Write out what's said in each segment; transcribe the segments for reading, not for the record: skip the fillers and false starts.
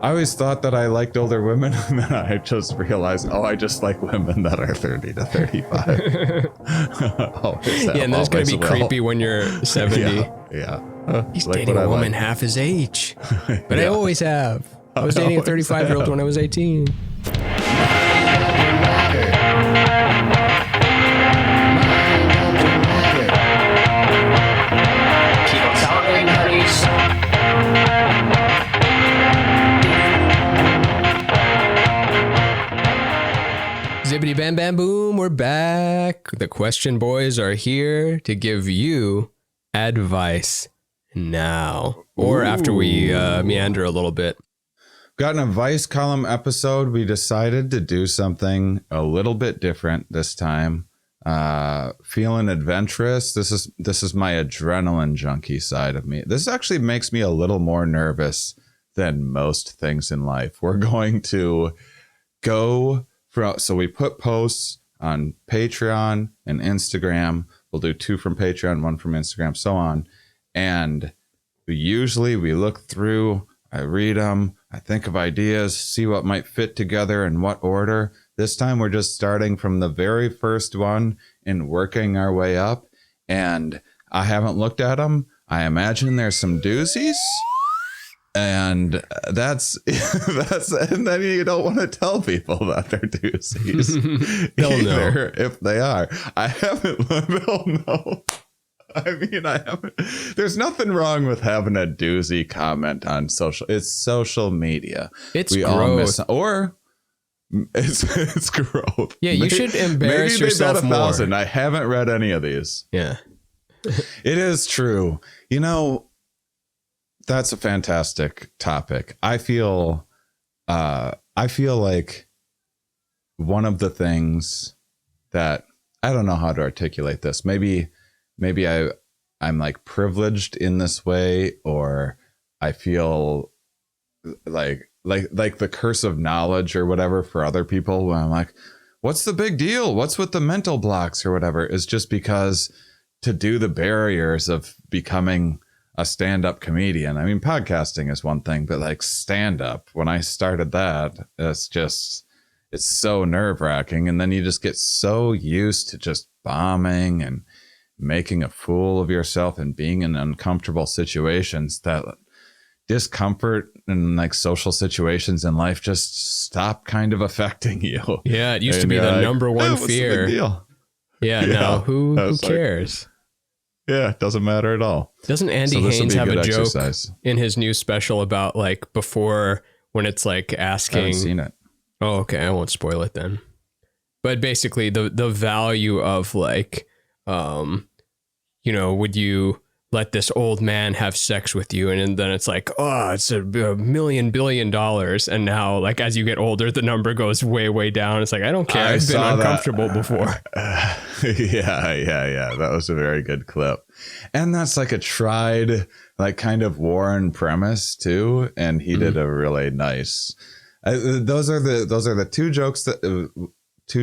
I always thought that I liked older women, and then I just realized, I just like women that are 30 to 35. Yeah, and that's going to be creepy when you're 70. Yeah. He's dating a woman half his age. But I always have. I was dating a 35-year-old when I was 18. Zippity bam bam boom, we're back. The question boys are here to give you advice now. Or after we meander a little bit. Got an advice column episode. We decided to do something a little bit different this time. Feeling adventurous. This is my adrenaline junkie side of me. This actually makes me a little more nervous than most things in life. We're going to go so we put posts on Patreon and Instagram. We'll do 2 from Patreon, 1 from Instagram, so on. And we look through, I read them, I think of ideas, see what might fit together in what order. This time we're just starting from the very first one and working our way up. And I haven't looked at them. I imagine there's some doozies. And that's and then you don't want to tell people that they're doozies. They'll know if they are. They'll know. I mean, I haven't. There's nothing wrong with having a doozy comment on social. It's social media. It's growth. Or it's growth. Yeah, you should embarrass yourself more. 1,000. I haven't read any of these. Yeah, it is true. You know, that's a fantastic topic. I feel like one of the things that I don't know how to articulate this. Maybe I'm like privileged in this way, or I feel like the curse of knowledge or whatever for other people, when I'm like, what's the big deal? What's with the mental blocks or whatever? Is just because to do the barriers of becoming a stand-up comedian. I mean, podcasting is one thing, but like stand-up, when I started that, it's so nerve-wracking. And then you just get so used to just bombing and making a fool of yourself and being in uncomfortable situations that discomfort and like social situations in life just stop kind of affecting you. Yeah, it used to be the number one fear. What's the big deal? Yeah, now who cares? Yeah, it doesn't matter at all. Doesn't Andy Haynes have a joke in his new special about like before, when it's like asking? I haven't seen it. Oh, okay. I won't spoil it then. But basically the value of like, would you let this old man have sex with you? And then it's like, oh, it's $1 billion. And now, like, as you get older, the number goes way, way down. It's like, I don't care. I've been uncomfortable before. Yeah. That was a very good clip. And that's like a tried, like kind of Warren premise too. And he did a really nice, those are the two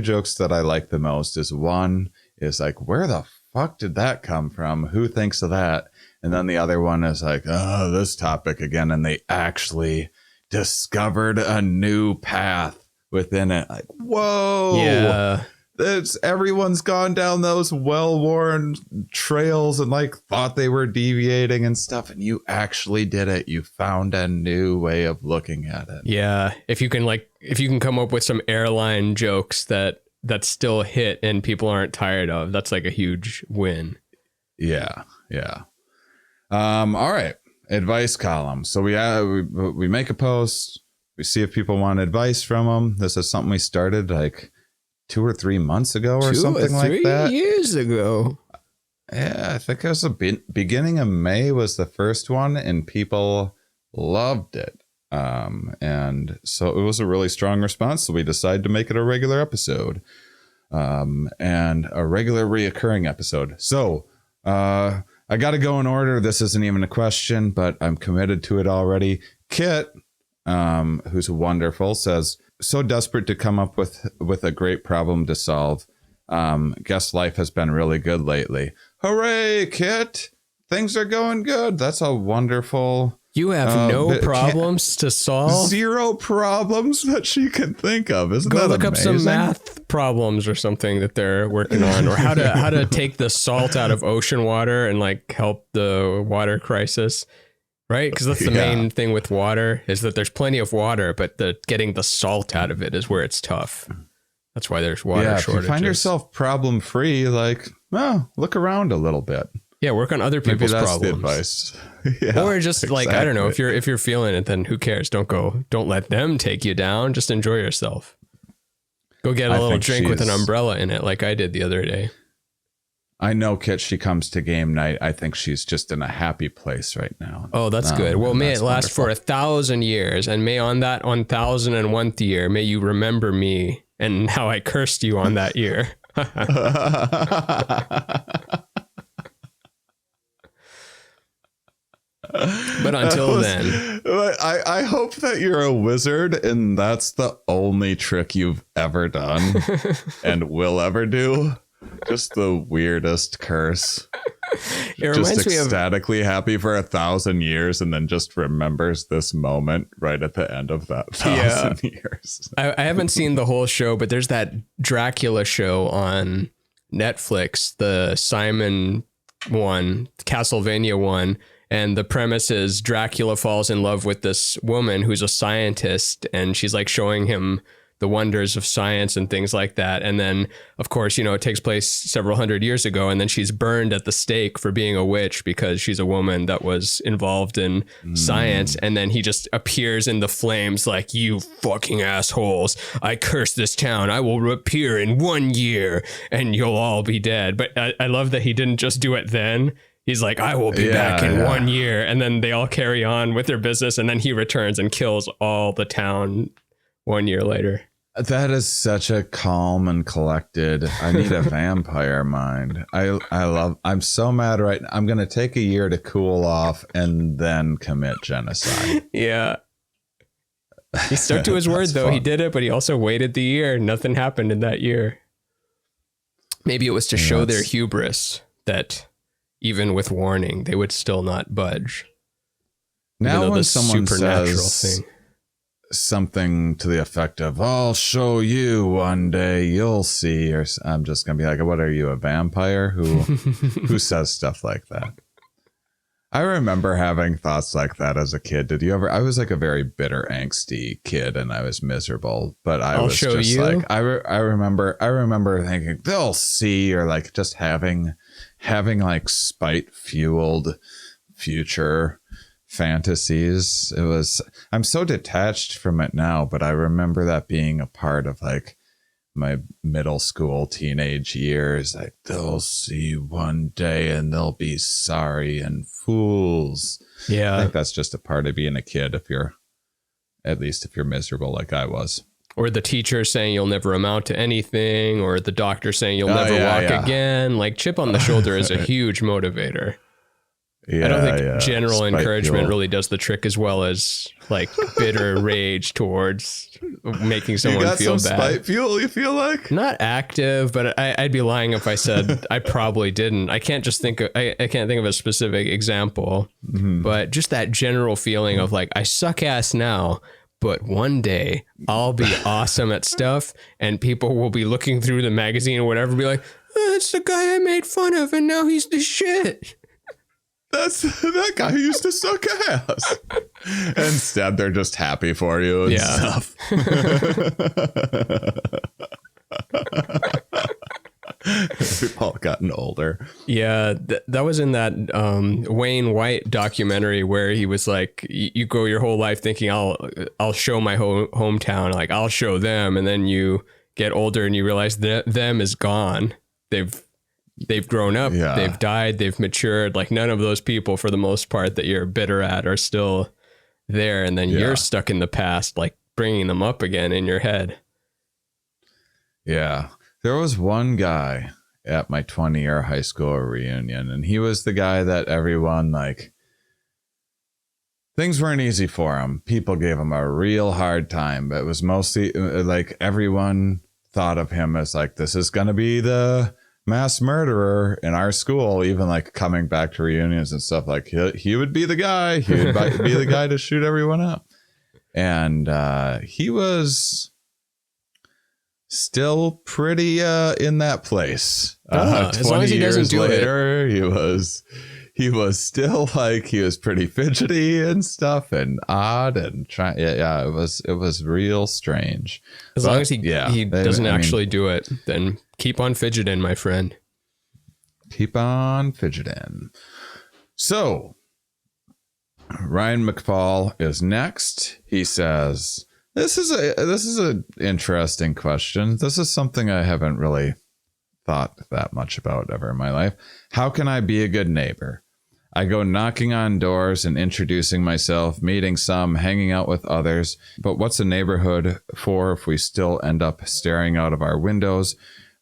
jokes that I like the most. Is one is like, where the fuck did that come from? Who thinks of that? And then the other one is like, oh, this topic again. And they actually discovered a new path within it. Like, whoa. Yeah. Everyone's gone down those well-worn trails and like thought they were deviating and stuff. And you actually did it. You found a new way of looking at it. Yeah. If you can come up with some airline jokes that still hit and people aren't tired of, that's like a huge win. Yeah. All right. Advice column. So we make a post. We see if people want advice from them. This is something we started like 2 or 3 months ago or something like that. 2 years ago. Yeah, I think it was the beginning of May was the first one, and people loved it. And so it was a really strong response. So we decided to make it a regular episode, and a regular reoccurring episode. So, I got to go in order. This isn't even a question, but I'm committed to it already. Kit, who's wonderful, says, so desperate to come up with a great problem to solve. Guess life has been really good lately. Hooray, Kit. Things are going good. That's a wonderful You have no problems to solve? Zero problems that she can think of. Isn't Go that look amazing? up some math problems or something that they're working on, or how to take the salt out of ocean water and like help the water crisis, right? Because that's the main thing with water, is that there's plenty of water, but getting the salt out of it is where it's tough. That's why there's water shortages. If you find yourself problem free, like, well, look around a little bit. Yeah, work on other people's problems. The advice. Or just like, I don't know, if you're feeling it, then who cares? Don't let them take you down. Just enjoy yourself. Go get a little drink with an umbrella in it, like I did the other day. I know, Kit, she comes to game night. I think she's just in a happy place right now. Oh, that's good. Well, may it last for 1,000 years, and may on that 1,001th year, may you remember me and how I cursed you on that year. But until then, I hope that you're a wizard and that's the only trick you've ever done and will ever do. Just the weirdest curse. It just ecstatically happy for 1,000 years and then just remembers this moment right at the end of that 1,000 years. I haven't seen the whole show, but there's that Dracula show on Netflix, the Simon one, Castlevania one. And the premise is Dracula falls in love with this woman who's a scientist, and she's like showing him the wonders of science and things like that. And then, of course, it takes place several hundred years ago, and then she's burned at the stake for being a witch because she's a woman that was involved in science. And then he just appears in the flames like, you fucking assholes. I curse this town. I will appear in 1 year and you'll all be dead. But I love that he didn't just do it then. He's like, I will be back in 1 year. And then they all carry on with their business. And then he returns and kills all the town 1 year later. That is such a calm and collected. I need a vampire mind. I'm so mad right now. I'm going to take a year to cool off and then commit genocide. Yeah. He stuck to his word, though. Fun. He did it, but he also waited the year. Nothing happened in that year. Maybe it was to show their hubris that even with warning, they would still not budge. Now when someone says something to the effect of, I'll show you one day, you'll see, or I'm just going to be like, what are you, a vampire? Who says stuff like that? I remember having thoughts like that as a kid. Did you ever? I was like a very bitter, angsty kid, and I was miserable. But I was just like, I remember thinking they'll see, or like just having like spite fueled future fantasies. I'm so detached from it now, but I remember that being a part of like my middle school, teenage years. Like, they'll see one day and they'll be sorry and fools. Yeah. I think that's just a part of being a kid, if you're miserable like I was. Or the teacher saying you'll never amount to anything, or the doctor saying you'll never walk again. Like, chip on the shoulder is a huge motivator. I don't think general spite encouragement fuel really does the trick as well as like bitter rage towards making someone feel bad. Spite fuel, you feel like? Not active, but I'd be lying if I said I probably didn't. I can't think of a specific example, but just that general feeling of like, I suck ass now, but one day I'll be awesome at stuff, and people will be looking through the magazine or whatever, be like, it's the guy I made fun of, and now he's the shit. That's that guy who used to suck ass. Instead, they're just happy for you and stuff. We've all gotten older. Yeah, that was in that Wayne White documentary where he was like, you go your whole life thinking I'll show my hometown, like I'll show them, and then you get older and you realize that them is gone. They've grown up, they've died, they've matured. Like, none of those people, for the most part, that you're bitter at are still there. And then you're stuck in the past, like bringing them up again in your head. Yeah. There was one guy at my 20-year high school reunion, and he was the guy that everyone, like, things weren't easy for him. People gave him a real hard time, but it was mostly like everyone thought of him as like, this is going to be the mass murderer in our school, even like coming back to reunions and stuff, like he would be the guy. He would be the guy to shoot everyone up. And he was still pretty in that place. As long as he doesn't do later, he was still like, he was pretty fidgety and stuff and odd and trying. Yeah, it was real strange. As long as he doesn't actually do it, then keep on fidgeting, my friend. Keep on fidgeting. So Ryan McFall is next. He says, This is an interesting question. This is something I haven't really thought that much about ever in my life. How can I be a good neighbor? I go knocking on doors and introducing myself, meeting some, hanging out with others. But what's a neighborhood for if we still end up staring out of our windows,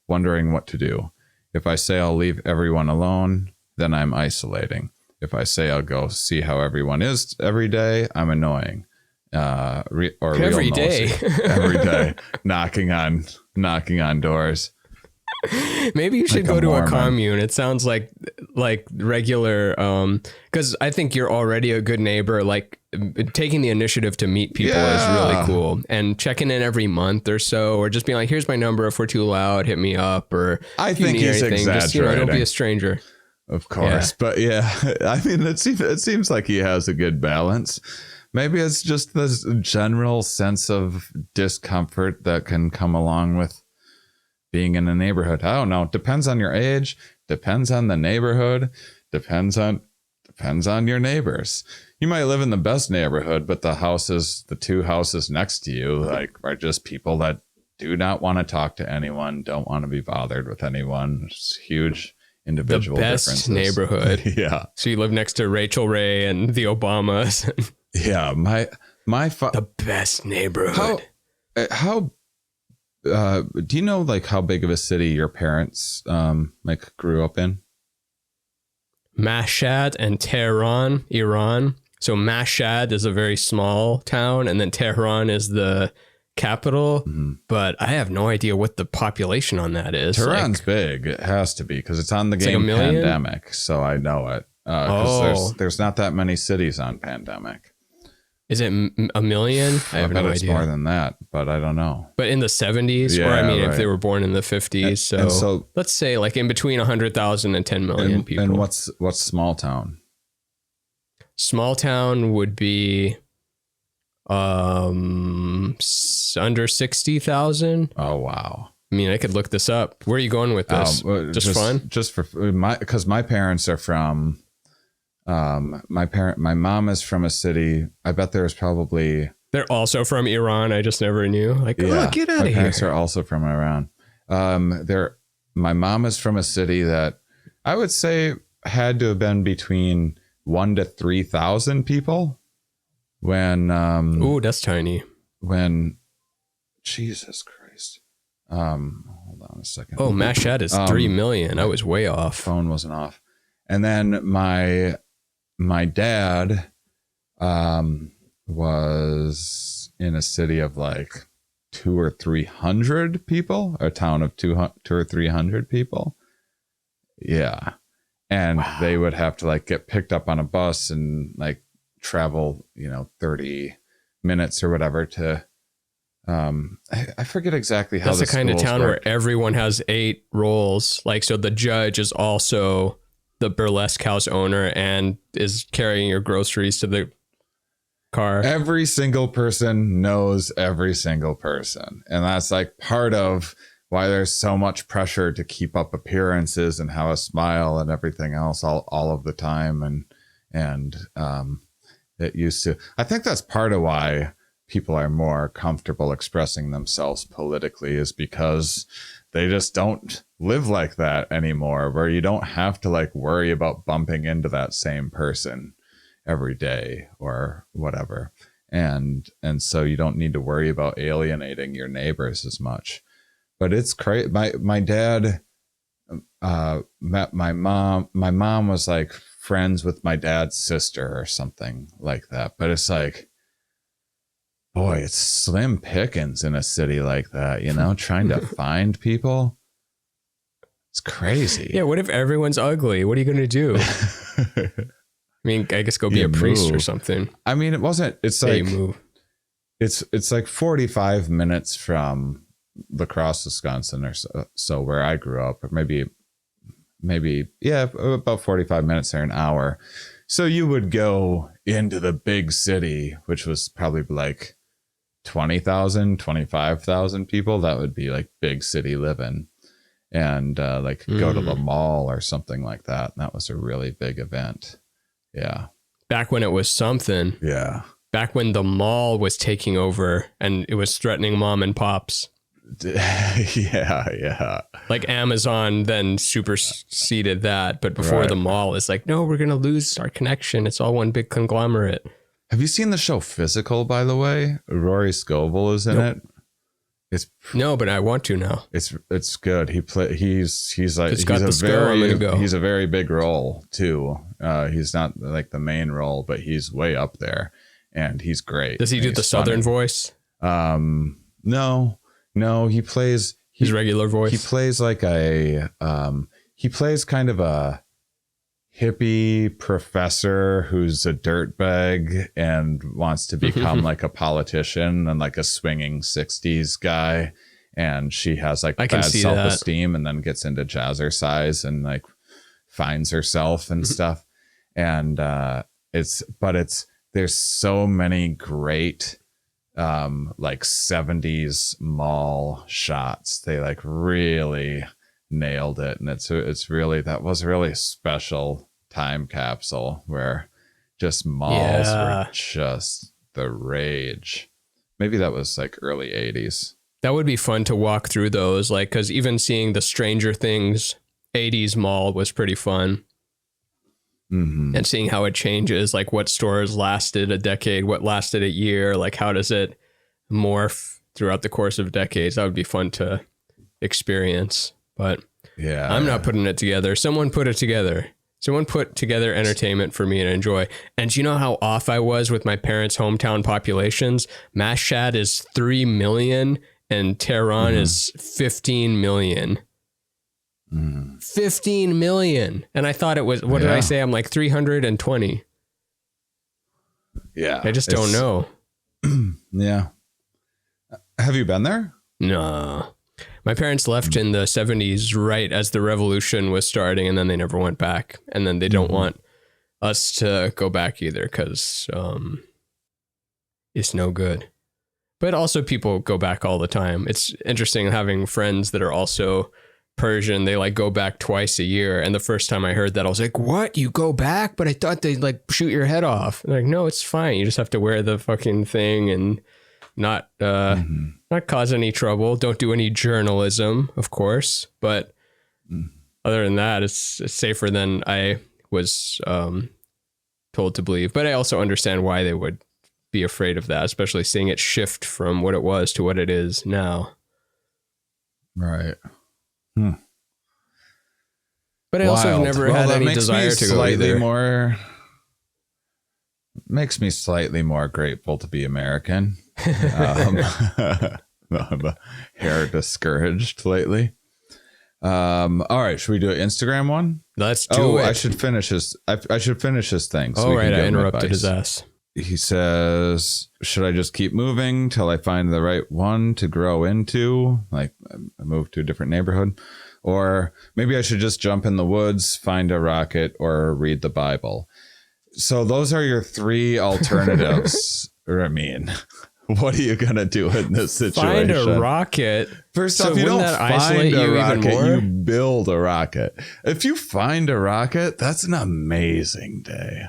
wondering what to do? If I say I'll leave everyone alone, then I'm isolating. If I say I'll go see how everyone is every day, I'm annoying. Every day, every day, knocking on doors. Maybe you should go to a commune. It sounds like regular, because I think you're already a good neighbor. Like taking the initiative to meet people is really cool, and checking in every month or so, or just being like, "Here's my number. If we're too loud, hit me up." Or I think he's exaggerating. Just, don't be a stranger. Of course, but I mean, it seems like he has a good balance. Maybe it's just this general sense of discomfort that can come along with being in a neighborhood. I don't know. Depends on your age. Depends on the neighborhood. Depends on your neighbors. You might live in the best neighborhood, but the two houses next to you, are just people that do not want to talk to anyone, don't want to be bothered with anyone. It's huge individual differences. The best neighborhood. Yeah. So you live next to Rachel Ray and the Obamas. Yeah, the best neighborhood. How do you know how big of a city your parents grew up in? Mashhad and Tehran, Iran. So Mashhad is a very small town, and then Tehran is the capital. Mm-hmm. But I have no idea what the population on that is. Tehran's big. It has to be because it's on the game Pandemic, so I know it. There's not that many cities on Pandemic. Is it a million? I have no it's idea. More than that, but I don't know. But in the 70s, if they were born in the 50s, so let's say in between 100,000 and 10 million people. And what's small town? Small town would be under 60,000. Oh wow! I mean, I could look this up. Where are you going with this? Just fun? Just for because my parents are from. My mom is from a city. I bet there's probably. They're also from Iran. I just never knew. Get out of here. My parents are also from Iran. My mom is from a city that I would say had to have been between 1,000 to 3,000 people. When ooh, that's tiny. When Jesus Christ. Hold on a second. Oh, Mashhad is 3 million. I was way off. Phone wasn't off. And then my dad was in a city of 200 or 300 people, a town of 200 or 300 people. Yeah. And they would have to get picked up on a bus and travel, 30 minutes or whatever to, I forget exactly how that's the kind of town work. Where everyone has 8 roles. So the judge is also the burlesque house owner and is carrying your groceries to the car. Every single person knows every single person. And that's part of why there's so much pressure to keep up appearances and have a smile and everything else all of the time. And it used to, I think that's part of why people are more comfortable expressing themselves politically, is because they just don't live like that anymore, where you don't have to worry about bumping into that same person every day or whatever. And so you don't need to worry about alienating your neighbors as much. But it's crazy. My dad met my mom. My mom was friends with my dad's sister or something like that. But it's boy, it's slim pickings in a city like that, trying to find people. It's crazy. Yeah, what if everyone's ugly? What are you going to do? I mean, I guess go be a priest or something. I mean, it's like, it's like 45 minutes from La Crosse, Wisconsin, or so where I grew up, or maybe, yeah, about 45 minutes or an hour. So you would go into the big city, which was probably like 20,000, 25,000 people. That would be like big city living, and like go to the mall or something like that. And that was a really big event. Yeah. Back when it was something. Yeah. Back when the mall was taking over and it was threatening mom and pops. Yeah. Like Amazon then superseded that. But before the mall is like, no, we're going to lose our connection. It's all one big conglomerate. Have you seen the show Physical, by the way? Rory Scovel is in it. No, but I want to now. It's good. He's a very big role too. He's not like the main role, but he's way up there, and he's great. Does he do the Southern voice? No, he plays his regular voice. He plays like he plays kind of a hippie professor who's a dirtbag and wants to become like a politician and like a swinging 60s guy. And she has like bad self-esteem and then gets into jazzercise and like finds herself and stuff. And there's so many great like 70s mall shots. They like really nailed it, and it's really, that was a really special time capsule where just malls were just the rage. Maybe that was like early 80s. That would be fun to walk through those, like, because even seeing the Stranger Things 80s mall was pretty fun. And seeing how it changes, like what stores lasted a decade, what lasted a year, like how does it morph throughout the course of decades. That would be fun to experience. But yeah, I'm not putting it together. Someone put it together. Someone put together entertainment for me to enjoy. And do you know how off I was with my parents' hometown populations? Mashhad is 3 million and Tehran is 15 million. 15 million. And I thought it was, what did I say? I'm like 320. Yeah. I just don't know. Yeah. Have you been there? No. My parents left in the 70s right as the revolution was starting, and then they never went back. And then they don't want us to go back either because it's no good. But also people go back all the time. It's interesting having friends that are also Persian. They like go back twice a year. And the first time I heard that, I was like, what? You go back? But I thought they'd like shoot your head off. They're like, no, it's fine. You just have to wear the fucking thing and not cause any trouble. Don't do any journalism, of course. But other than that, it's safer than I was told to believe. But I also understand why they would be afraid of that, especially seeing it shift from what it was to what it is now. Right. But I also have never had any desire to go either. Makes me slightly more grateful to be American. I'm a hair discouraged lately. All right, should we do an Instagram one? Let's do it. I should finish his thing. So right, I interrupted his ass. He says, should I just keep moving till I find the right one to grow into? Like I move to a different neighborhood? Or maybe I should just jump in the woods, find a rocket, or read the Bible. So those are your three alternatives, Ramin. What are you going to do in this situation? Find a rocket? First off, you don't find a rocket, you build a rocket. If you find a rocket, that's an amazing day.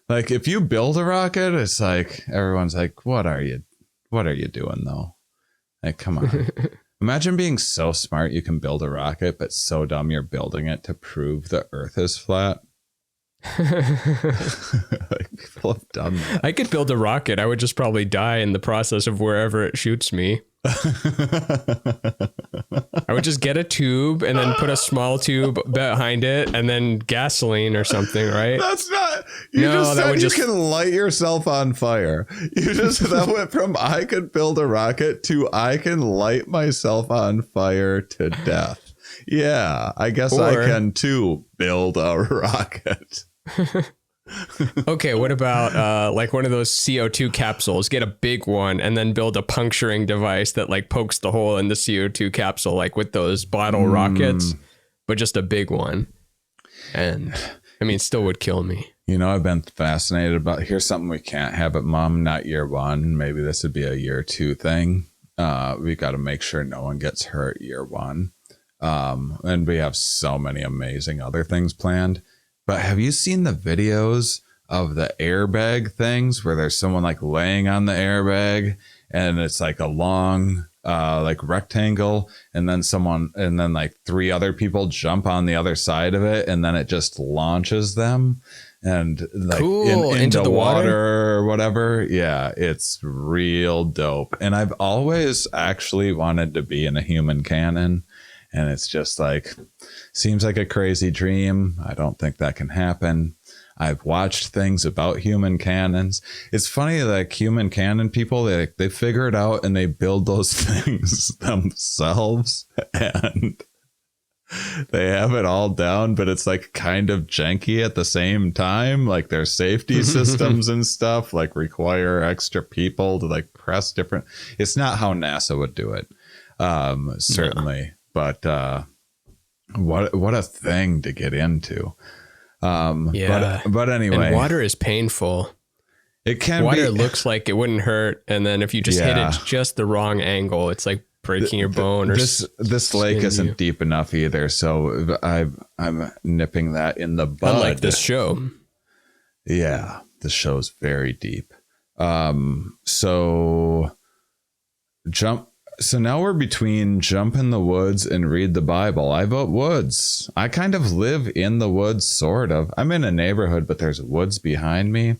Like if you build a rocket, it's like everyone's like, what are you doing though? Like, come on. Imagine being so smart you can build a rocket, but so dumb you're building it to prove the earth is flat. Like people have done that. I could build a rocket. I would just probably die in the process of wherever it shoots me. I would just get a tube and then put a small tube behind it and then gasoline or something, right? That's not. You just said you can light yourself on fire. That went from I could build a rocket to I can light myself on fire to death. Yeah, I guess I can too build a rocket. Okay, what about like one of those CO2 capsules? Get a big one and then build a puncturing device that like pokes the hole in the CO2 capsule, like with those bottle rockets, but just a big one. And I mean, still would kill me. You know, I've been fascinated about, here's something we can't have at Mom, not year one. Maybe this would be a year two thing. We got to make sure no one gets hurt year one. And we have so many amazing other things planned. But have you seen the videos of the airbag things where there's someone like laying on the airbag and it's like a long like rectangle, and then like three other people jump on the other side of it, and then it just launches them and like into the water or whatever. Yeah, it's real dope. And I've always actually wanted to be in a human cannon. And it's just like, seems like a crazy dream. I don't think that can happen. I've watched things about human cannons. It's funny, like human cannon people, they figure it out and they build those things themselves. And they have it all down, but it's like kind of janky at the same time. Like their safety systems and stuff like require extra people to like press different. It's not how NASA would do it. Certainly. No. But what a thing to get into. Yeah. But anyway. And water is painful. It can water be. looks like it wouldn't hurt. And then if you just hit it just the wrong angle, it's like breaking your bone. Or this lake isn't deep enough either. So I'm nipping that in the bud. Unlike this show. Yeah. The show's very deep. So now we're between jump in the woods and read the Bible. I vote woods. I kind of live in the woods, sort of. I'm in a neighborhood, but there's woods behind me.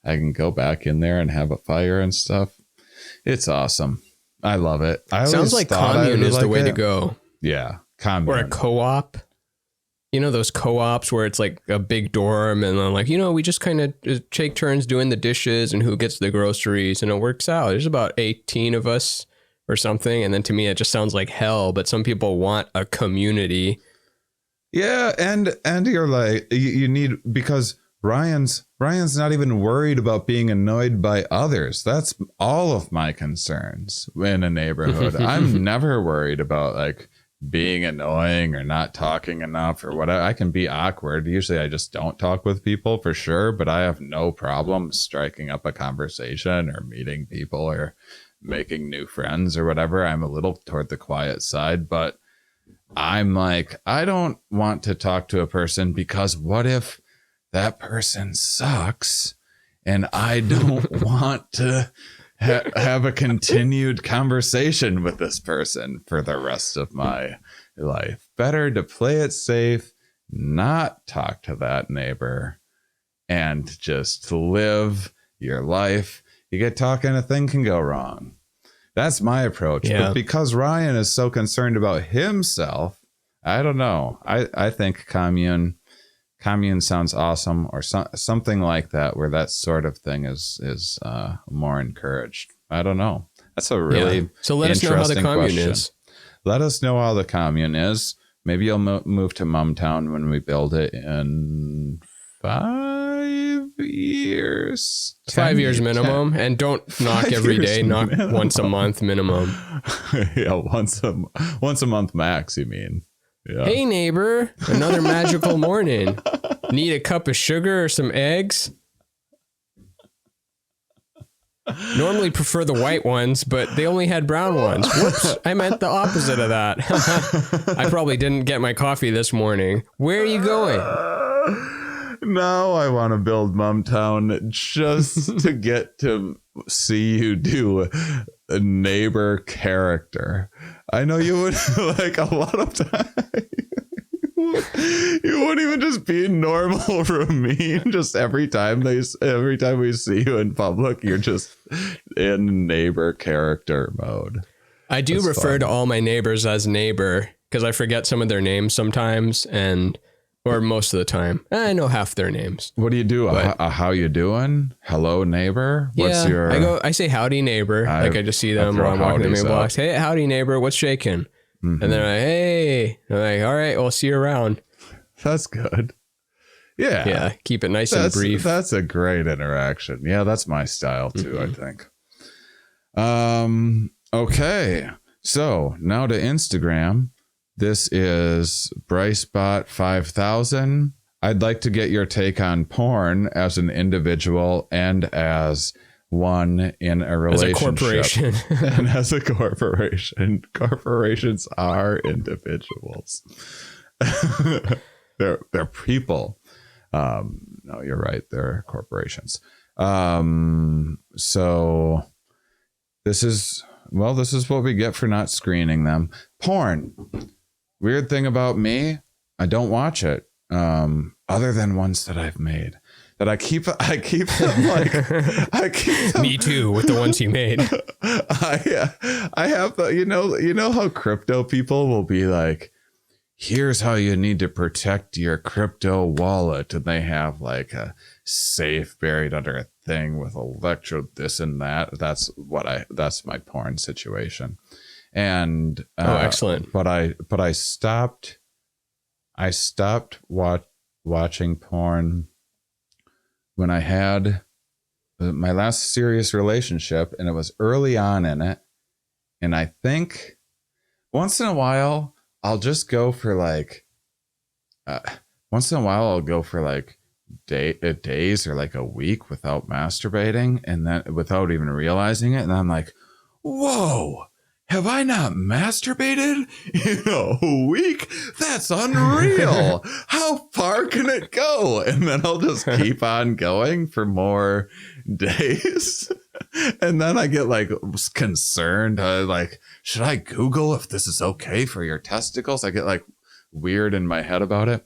I can go back in there and have a fire and stuff. It's awesome. I love it. Sounds like commune is the way to go. Yeah, commune. Or a co-op. You know those co-ops where it's like a big dorm and then like, we just kind of take turns doing the dishes and who gets the groceries, and it works out. There's about 18 of us or something, and then to me it just sounds like hell, but some people want a community. Yeah, and you're like, you need, because Ryan's not even worried about being annoyed by others. That's all of my concerns in a neighborhood. I'm never worried about like being annoying or not talking enough or whatever. I can be awkward. Usually I just don't talk with people for sure, but I have no problem striking up a conversation or meeting people or making new friends or whatever. I'm a little toward the quiet side, but I'm like, I don't want to talk to a person because what if that person sucks and I don't want to have a continued conversation with this person for the rest of my life. Better to play it safe, not talk to that neighbor, and just live your life. You get talking, a thing can go wrong. That's my approach. Yeah. But because Ryan is so concerned about himself, I don't know. I think commune sounds awesome, or something like that, where that sort of thing is more encouraged. I don't know. That's a really So let us know how the commune is. Let us know how the commune is. Maybe you'll move to Mumtown when we build it in 5 years. 5 years minimum, 10. And don't knock every day. Knock minimum. Once a month minimum. Yeah, once a month max. You mean? Yeah. Hey neighbor, another magical morning. Need a cup of sugar or some eggs? Normally prefer the white ones, but they only had brown ones. Whoops, I meant the opposite of that. I probably didn't get my coffee this morning. Where are you going? Now I want to build Mumtown just to get to see you do a neighbor character. I know you would like a lot of time. You wouldn't even just be normal Ramin. Just every time we see you in public, you're just in neighbor character mode. I do refer to all my neighbors as neighbor because I forget some of their names sometimes, or most of the time. I know half their names. What do you do? How you doing? Hello, neighbor. What's I say howdy, neighbor. I just see them while I'm walking the main blocks. Hey, howdy, neighbor. What's shaking? And then I'm like, all right, I'll see you around. That's good. Yeah. Yeah. Keep it nice and brief. That's a great interaction. Yeah, that's my style too, I think. Okay. So now to Instagram. This is BryceBot 5000. I'd like to get your take on porn as an individual and as one in a relationship. As a corporation. And as a corporation. Corporations are individuals. They're people. No, you're right. They're corporations. So this is what we get for not screening them. Porn. Weird thing about me, I don't watch it. Other than ones that I've made. That I keep them like I keep them. Me too, with the ones you made. I have the, you know how crypto people will be like, here's how you need to protect your crypto wallet, and they have like a safe buried under a thing with this and that. That's my porn situation. And excellent. But I stopped watching porn when I had my last serious relationship, and it was early on in it. And I think once in a while I'll just go for like days or like a week without masturbating, and then without even realizing it. And I'm like, whoa, have I not masturbated in a week? That's unreal. How far can it go? And then I'll just keep on going for more days. And then I get like concerned. Like, should I Google if this is okay for your testicles? I get like weird in my head about it.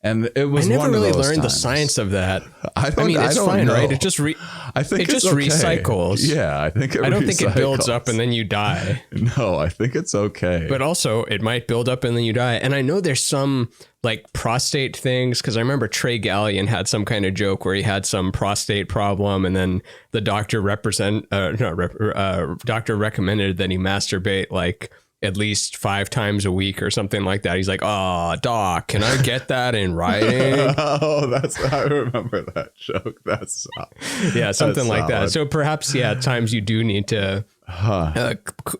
And it was I never one really of those learned times. the science of that. I mean, it's fine, know. right? It just I think it just okay. recycles. Yeah, I think I don't think it builds up and then you die. No, I think it's okay. But also, it might build up and then you die. And I know there's some like prostate things, because I remember Trey Gallion had some kind of joke where he had some prostate problem, and then the doctor recommended that he masturbate like at least 5 times a week or something like that. He's like, "Oh, doc, can I get that in writing?" Oh, I remember that joke. That's something like that. So perhaps, times you do need to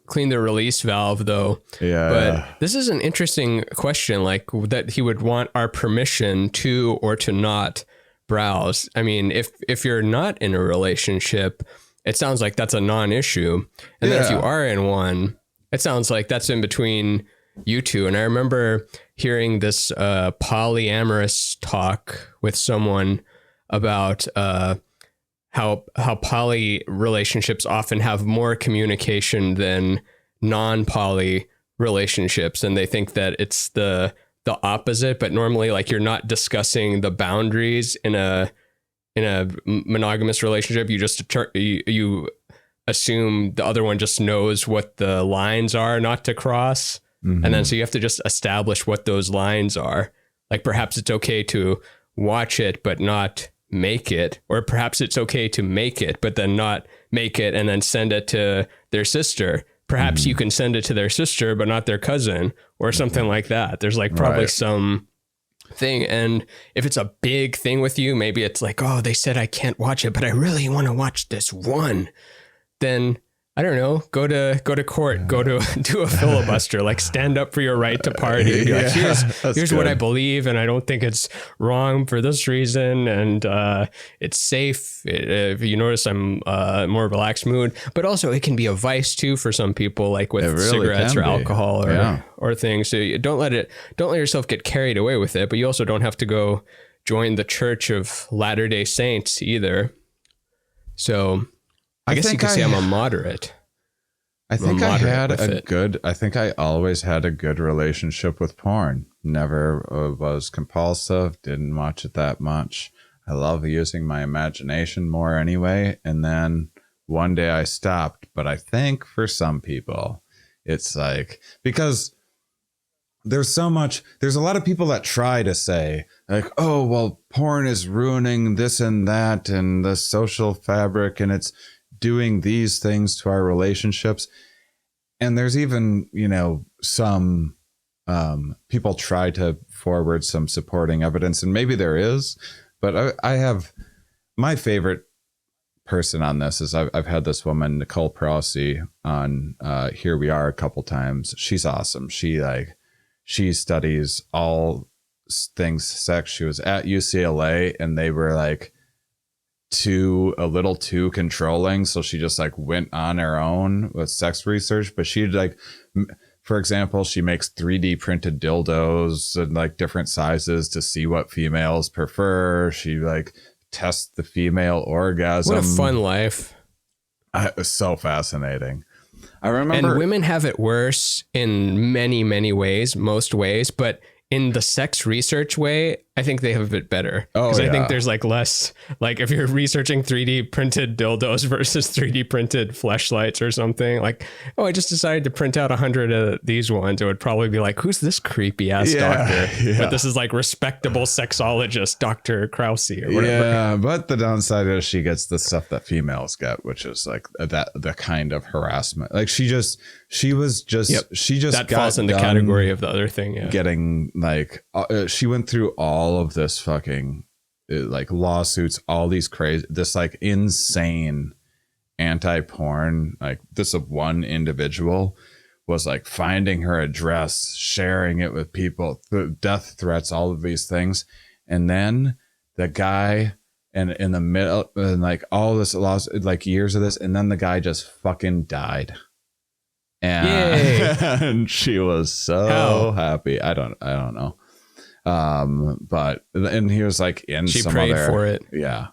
clean the release valve, though. Yeah. But this is an interesting question, like that he would want our permission to or to not browse. I mean, if you're not in a relationship, it sounds like that's a non-issue. And then if you are in one, it sounds like that's in between you two. And I remember hearing this polyamorous talk with someone about how poly relationships often have more communication than non-poly relationships, and they think that it's the opposite. But normally, like, you're not discussing the boundaries in a monogamous relationship. You just you assume the other one just knows what the lines are not to cross. Mm-hmm. And then so you have to just establish what those lines are. Like, perhaps it's okay to watch it but not make it, or perhaps it's okay to make it but then not make it and then send it to their sister. Perhaps you can send it to their sister but not their cousin, or something like that. There's like probably some thing. And if it's a big thing with you, maybe it's like, oh, they said I can't watch it, but I really want to watch this one. Then I don't know, go to court, do a filibuster, like stand up for your right to party. Like, here's what I believe, and I don't think it's wrong for this reason, and it's safe. If you notice, I'm more relaxed mood, but also it can be a vice too for some people, like with cigarettes or alcohol or things. So you don't let yourself get carried away with it, but you also don't have to go join the Church of Latter-day Saints either. So I guess you could say I'm a moderate. I think I always had a good relationship with porn. Never was compulsive. Didn't watch it that much. I love using my imagination more anyway. And then one day I stopped. But I think for some people, it's like, because there's a lot of people that try to say like, oh, well, porn is ruining this and that and the social fabric, and it's doing these things to our relationships. And there's even, some people try to forward some supporting evidence, and maybe there is, but I have my favorite person on this is I've had this woman, Nicole Prosy, on Here We Are a couple times. She's awesome. She studies all things sex. She was at UCLA and they were like a little too controlling, so she just like went on her own with sex research. But she'd like, for example, she makes 3D printed dildos and like different sizes to see what females prefer. She like tests the female orgasm. What a fun life. It was so fascinating. I remember. And women have it worse in many, many ways, most ways, but in the sex research way, I think they have it better. Because I think there's like less, like if you're researching 3D printed dildos versus 3D printed fleshlights or something, like, oh, I just decided to print out 100 of these ones. It would probably be like, who's this creepy ass doctor? Yeah. But this is like respectable sexologist, Dr. Krause or whatever. Yeah, but the downside is she gets the stuff that females get, which is like the kind of harassment. Like she just that falls in the category of the other thing. Yeah. Getting like, she went through all of this fucking like lawsuits, all these crazy, this like insane anti-porn, like this of one individual was like finding her address, sharing it with people, death threats, all of these things. And then the guy, and in the middle, and like all this lost like years of this, and then the guy just fucking died. And she was so happy. I don't know. But and he was like in she some prayed other for it. Yeah.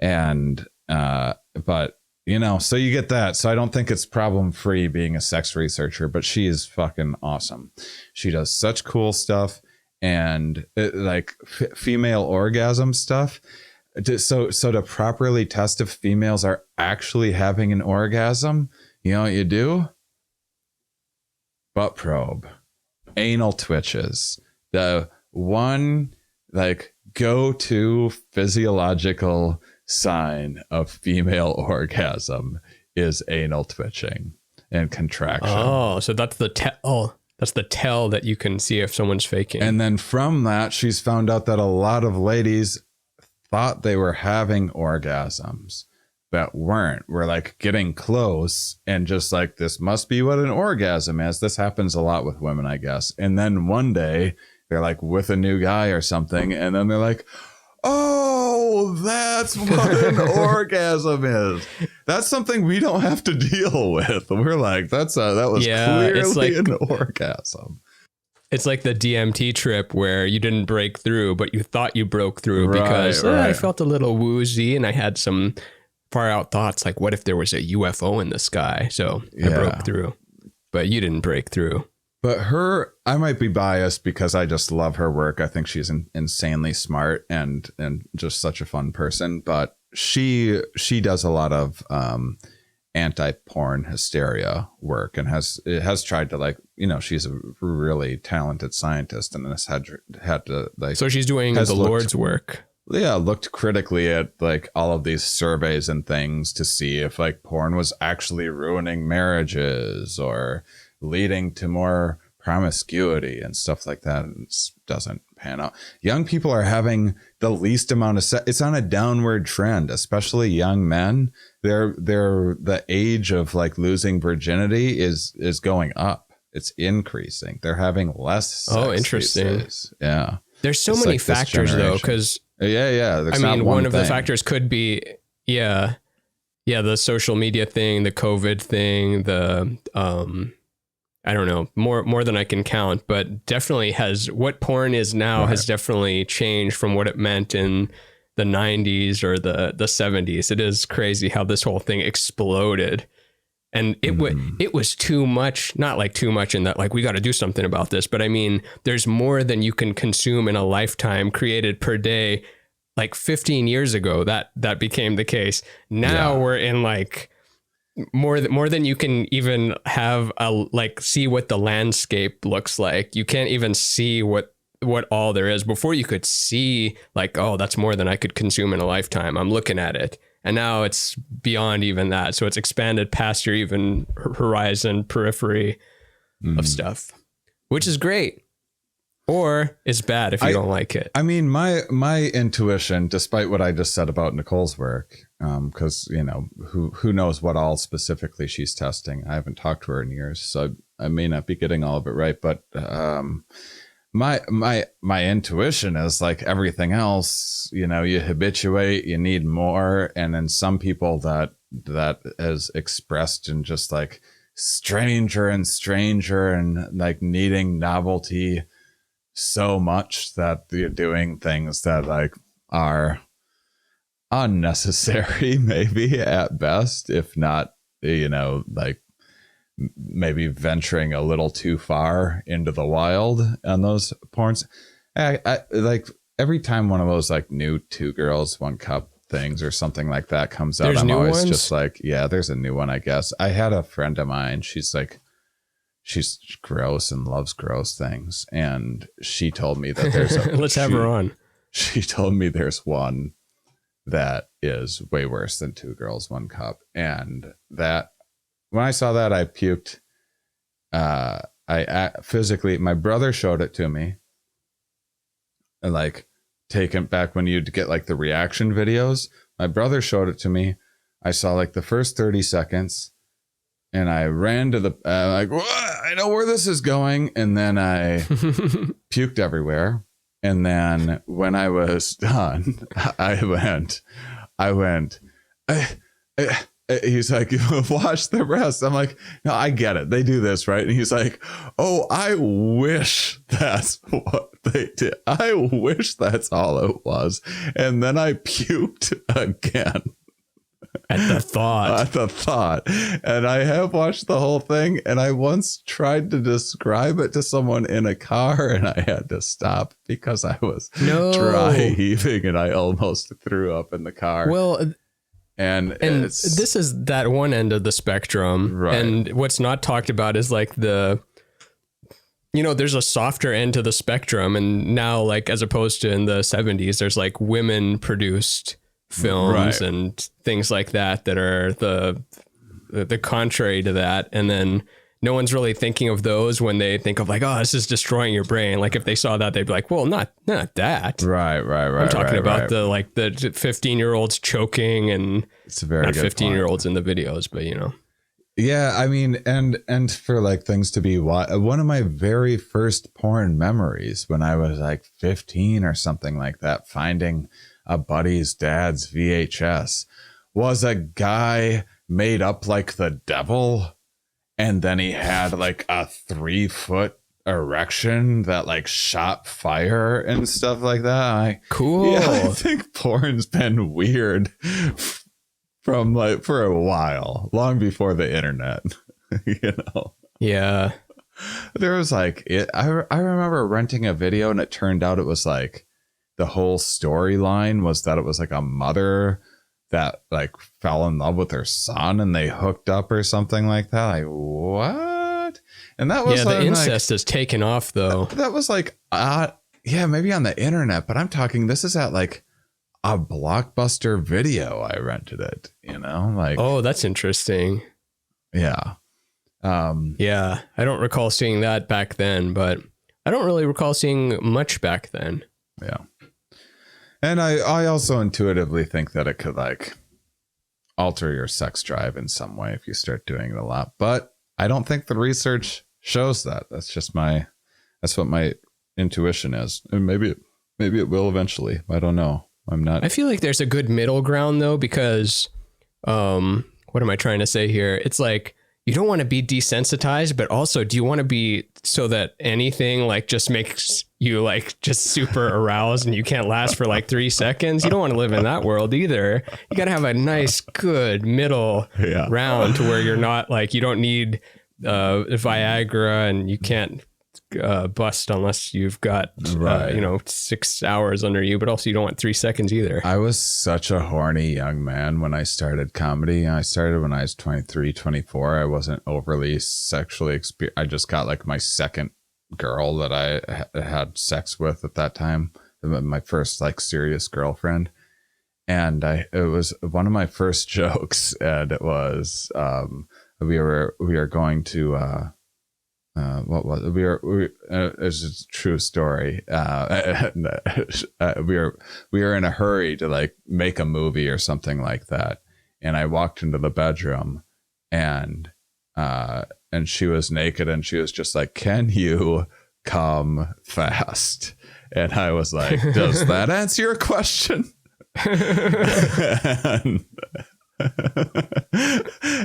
And but you know, so you get that. So I don't think it's problem free being a sex researcher, but she is fucking awesome. She does such cool stuff, and like female orgasm stuff. So to properly test if females are actually having an orgasm, you know what you do? Butt probe, anal twitches. The one like go-to physiological sign of female orgasm is anal twitching and contraction. Oh, so that's the tell. That's the tell that you can see if someone's faking. And then from that, she's found out that a lot of ladies thought they were having orgasms that were like getting close and just like, this must be what an orgasm is. This happens a lot with women, I guess. And then one day they're like with a new guy or something, and then they're like, oh, that's what an orgasm is. That's something we don't have to deal with. We're like, that was clearly like an orgasm. It's like the DMT trip where you didn't break through, but you thought you broke through because I felt a little woozy and I had some far out thoughts like, what if there was a UFO in the sky? So I broke through, but you didn't break through. But I might be biased because I just love her work. I think she's insanely smart and just such a fun person. But she does a lot of anti-porn hysteria work and has tried to, like, you know, she's a really talented scientist and has had to like. So she's doing the Lord's work. Yeah, looked critically at like all of these surveys and things to see if like porn was actually ruining marriages or leading to more promiscuity and stuff like that. And it doesn't pan out. Young people are having the least amount of sex. It's on a downward trend, especially young men. The age of like losing virginity is going up. It's increasing. They're having less sex. Oh, interesting. Yeah. There's so many factors though, because yeah. I mean, one of the factors could be, the social media thing, the COVID thing, the, I don't know, more than I can count, but definitely what porn is now has definitely changed from what it meant in the 90s or the 70s. It is crazy how this whole thing exploded. And it was too much, not like too much in that, like, we got to do something about this. But I mean, there's more than you can consume in a lifetime created per day. Like 15 years ago, that became the case. Now we're in like more than you can even have see what the landscape looks like. You can't even see what all there is. Before you could see like, oh, that's more than I could consume in a lifetime. I'm looking at it. And now it's beyond even that. So it's expanded past your even horizon, periphery of stuff. which is great. Or it's bad if you don't like it. I mean, my intuition, despite what I just said about Nicole's work, because who knows what all specifically she's testing. I haven't talked to her in years, so I may not be getting all of it right. But my intuition is like everything else. You habituate, you need more, and then some people that is expressed in just like stranger and stranger and like needing novelty so much that you're doing things that like are unnecessary, maybe at best, if not, like maybe venturing a little too far into the wild on those porns. I like every time one of those like new 2 girls 1 cup things or something like that comes out, There's I'm always ones? just like, yeah, there's a new one, I guess. I had a friend of mine, she's gross and loves gross things, and she told me that there's Let's have her on. She told me there's one that is way worse than 2 girls 1 cup, and that when I saw that I puked. I physically, my brother showed it to me, and like taken back when you'd get like the reaction videos. My brother showed it to me. I saw like the first 30 seconds. And I ran to the, like, I know where this is going. And then I puked everywhere. And then when I was done, I went, he's like, watch the rest. I'm like, no, I get it. They do this, right? And he's like, oh, I wish that's what they did. I wish that's all it was. And then I puked again. At the thought. And I have watched the whole thing, and I once tried to describe it to someone in a car, and I had to stop because I was dry heaving and I almost threw up in the car. Well, and this is that one end of the spectrum. Right. And what's not talked about is like there's a softer end to the spectrum. And now, like, as opposed to in the 70s, there's like women produced films and things like that are the contrary to that. And then no one's really thinking of those when they think of like, oh, this is destroying your brain. Like if they saw that, they'd be like, well, not that. Right. I'm talking about the 15-year-olds choking, and it's a very not good 15-year-olds in the videos, but Yeah, I mean, and for like things to be one of my very first porn memories when I was like 15 or something like that, finding a buddy's dad's VHS, was a guy made up like the devil, and then he had like a 3-foot erection that like shot fire and stuff like that. Cool. Yeah, I think porn's been weird from like for a while, long before the internet. Yeah, there was like I remember renting a video, and it turned out it was like the whole storyline was that it was like a mother that like fell in love with her son, and they hooked up or something like that. Like, what? And that was the incest is taken off though. That was like maybe on the internet, but I'm talking, this is at like a Blockbuster Video. I rented it, like, oh, that's interesting. Yeah. Yeah, I don't recall seeing that back then, but I don't really recall seeing much back then. Yeah. And I also intuitively think that it could like alter your sex drive in some way if you start doing it a lot. But I don't think the research shows that. That's what my intuition is. And maybe it will eventually. I don't know. I'm not. I feel like there's a good middle ground though, because what am I trying to say here? It's like, you don't want to be desensitized, but also do you want to be so that anything like just makes you like just super aroused and you can't last for like 3 seconds? You don't want to live in that world either. You got to have a nice, good middle round to where you're not like, you don't need Viagra, and you can't bust unless you've got 6 hours under you, but also you don't want 3 seconds either. I was such a horny young man when I started comedy. I started when I was 23, 24. I wasn't overly sexually I just got like my second girl that I had sex with at that time, my first like serious girlfriend. And it was one of my first jokes, and it was we were going to what was it? It's a true story. We were in a hurry to like make a movie or something like that, and I walked into the bedroom, and she was naked, and she was just like, "Can you come fast?" And I was like, "Does that answer your question?"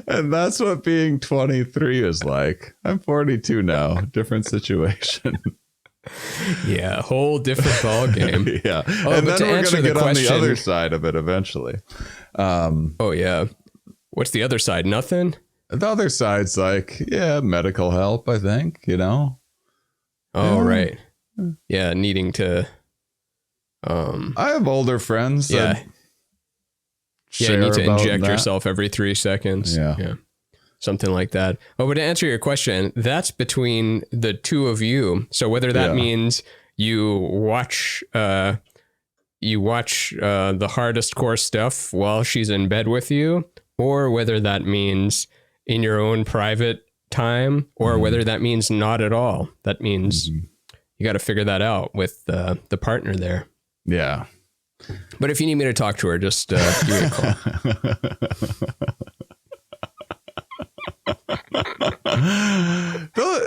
And that's what being 23 is like. I'm 42 now. Different situation. Yeah, whole different ball game. Yeah. And then we're going to get on the other side of it eventually. Oh, yeah. What's the other side? Nothing? The other side's like, yeah, medical help, I think, you know? Oh, right. Yeah, needing to... I have older friends that you need to inject that. yourself every 3 seconds. Yeah. Something like that. Oh, but to answer your question, that's between the two of you. So whether that means you watch the hardest core stuff while she's in bed with you, or whether that means in your own private time, or whether that means not at all. That means you got to figure that out with the partner there. Yeah. But if you need me to talk to her, just give me a call.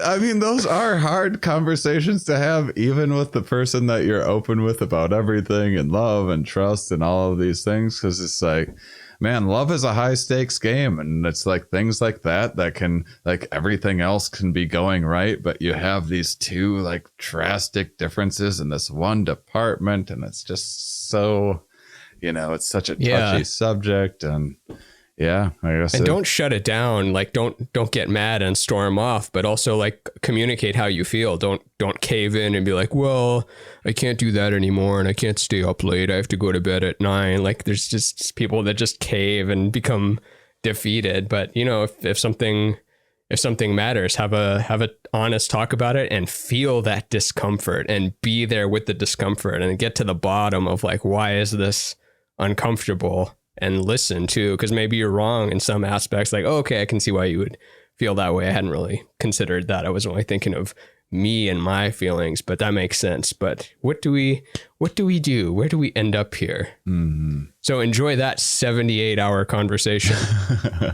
I mean, those are hard conversations to have, even with the person that you're open with about everything and love and trust and all of these things. Because it's like, man, love is a high stakes game. And it's like things like that can, like, everything else can be going right. But you have these two like drastic differences in this one department. And it's just so, you know, it's such a touchy subject. And yeah, I guess. And don't shut it down. Like, don't get mad and storm off, but also like communicate how you feel. Don't cave in and be like, well, I can't do that anymore, and I can't stay up late. I have to go to bed at 9. Like, there's just people that just cave and become defeated. But you know, if something matters, have a honest talk about it and feel that discomfort and be there with the discomfort and get to the bottom of like, why is this uncomfortable? And listen too, because maybe you're wrong in some aspects. Like, oh, okay, I can see why you would feel that way. I hadn't really considered that. I was only thinking of me and my feelings, but that makes sense. But what do we do? Where do we end up here? Mm-hmm. So enjoy that 78-hour conversation.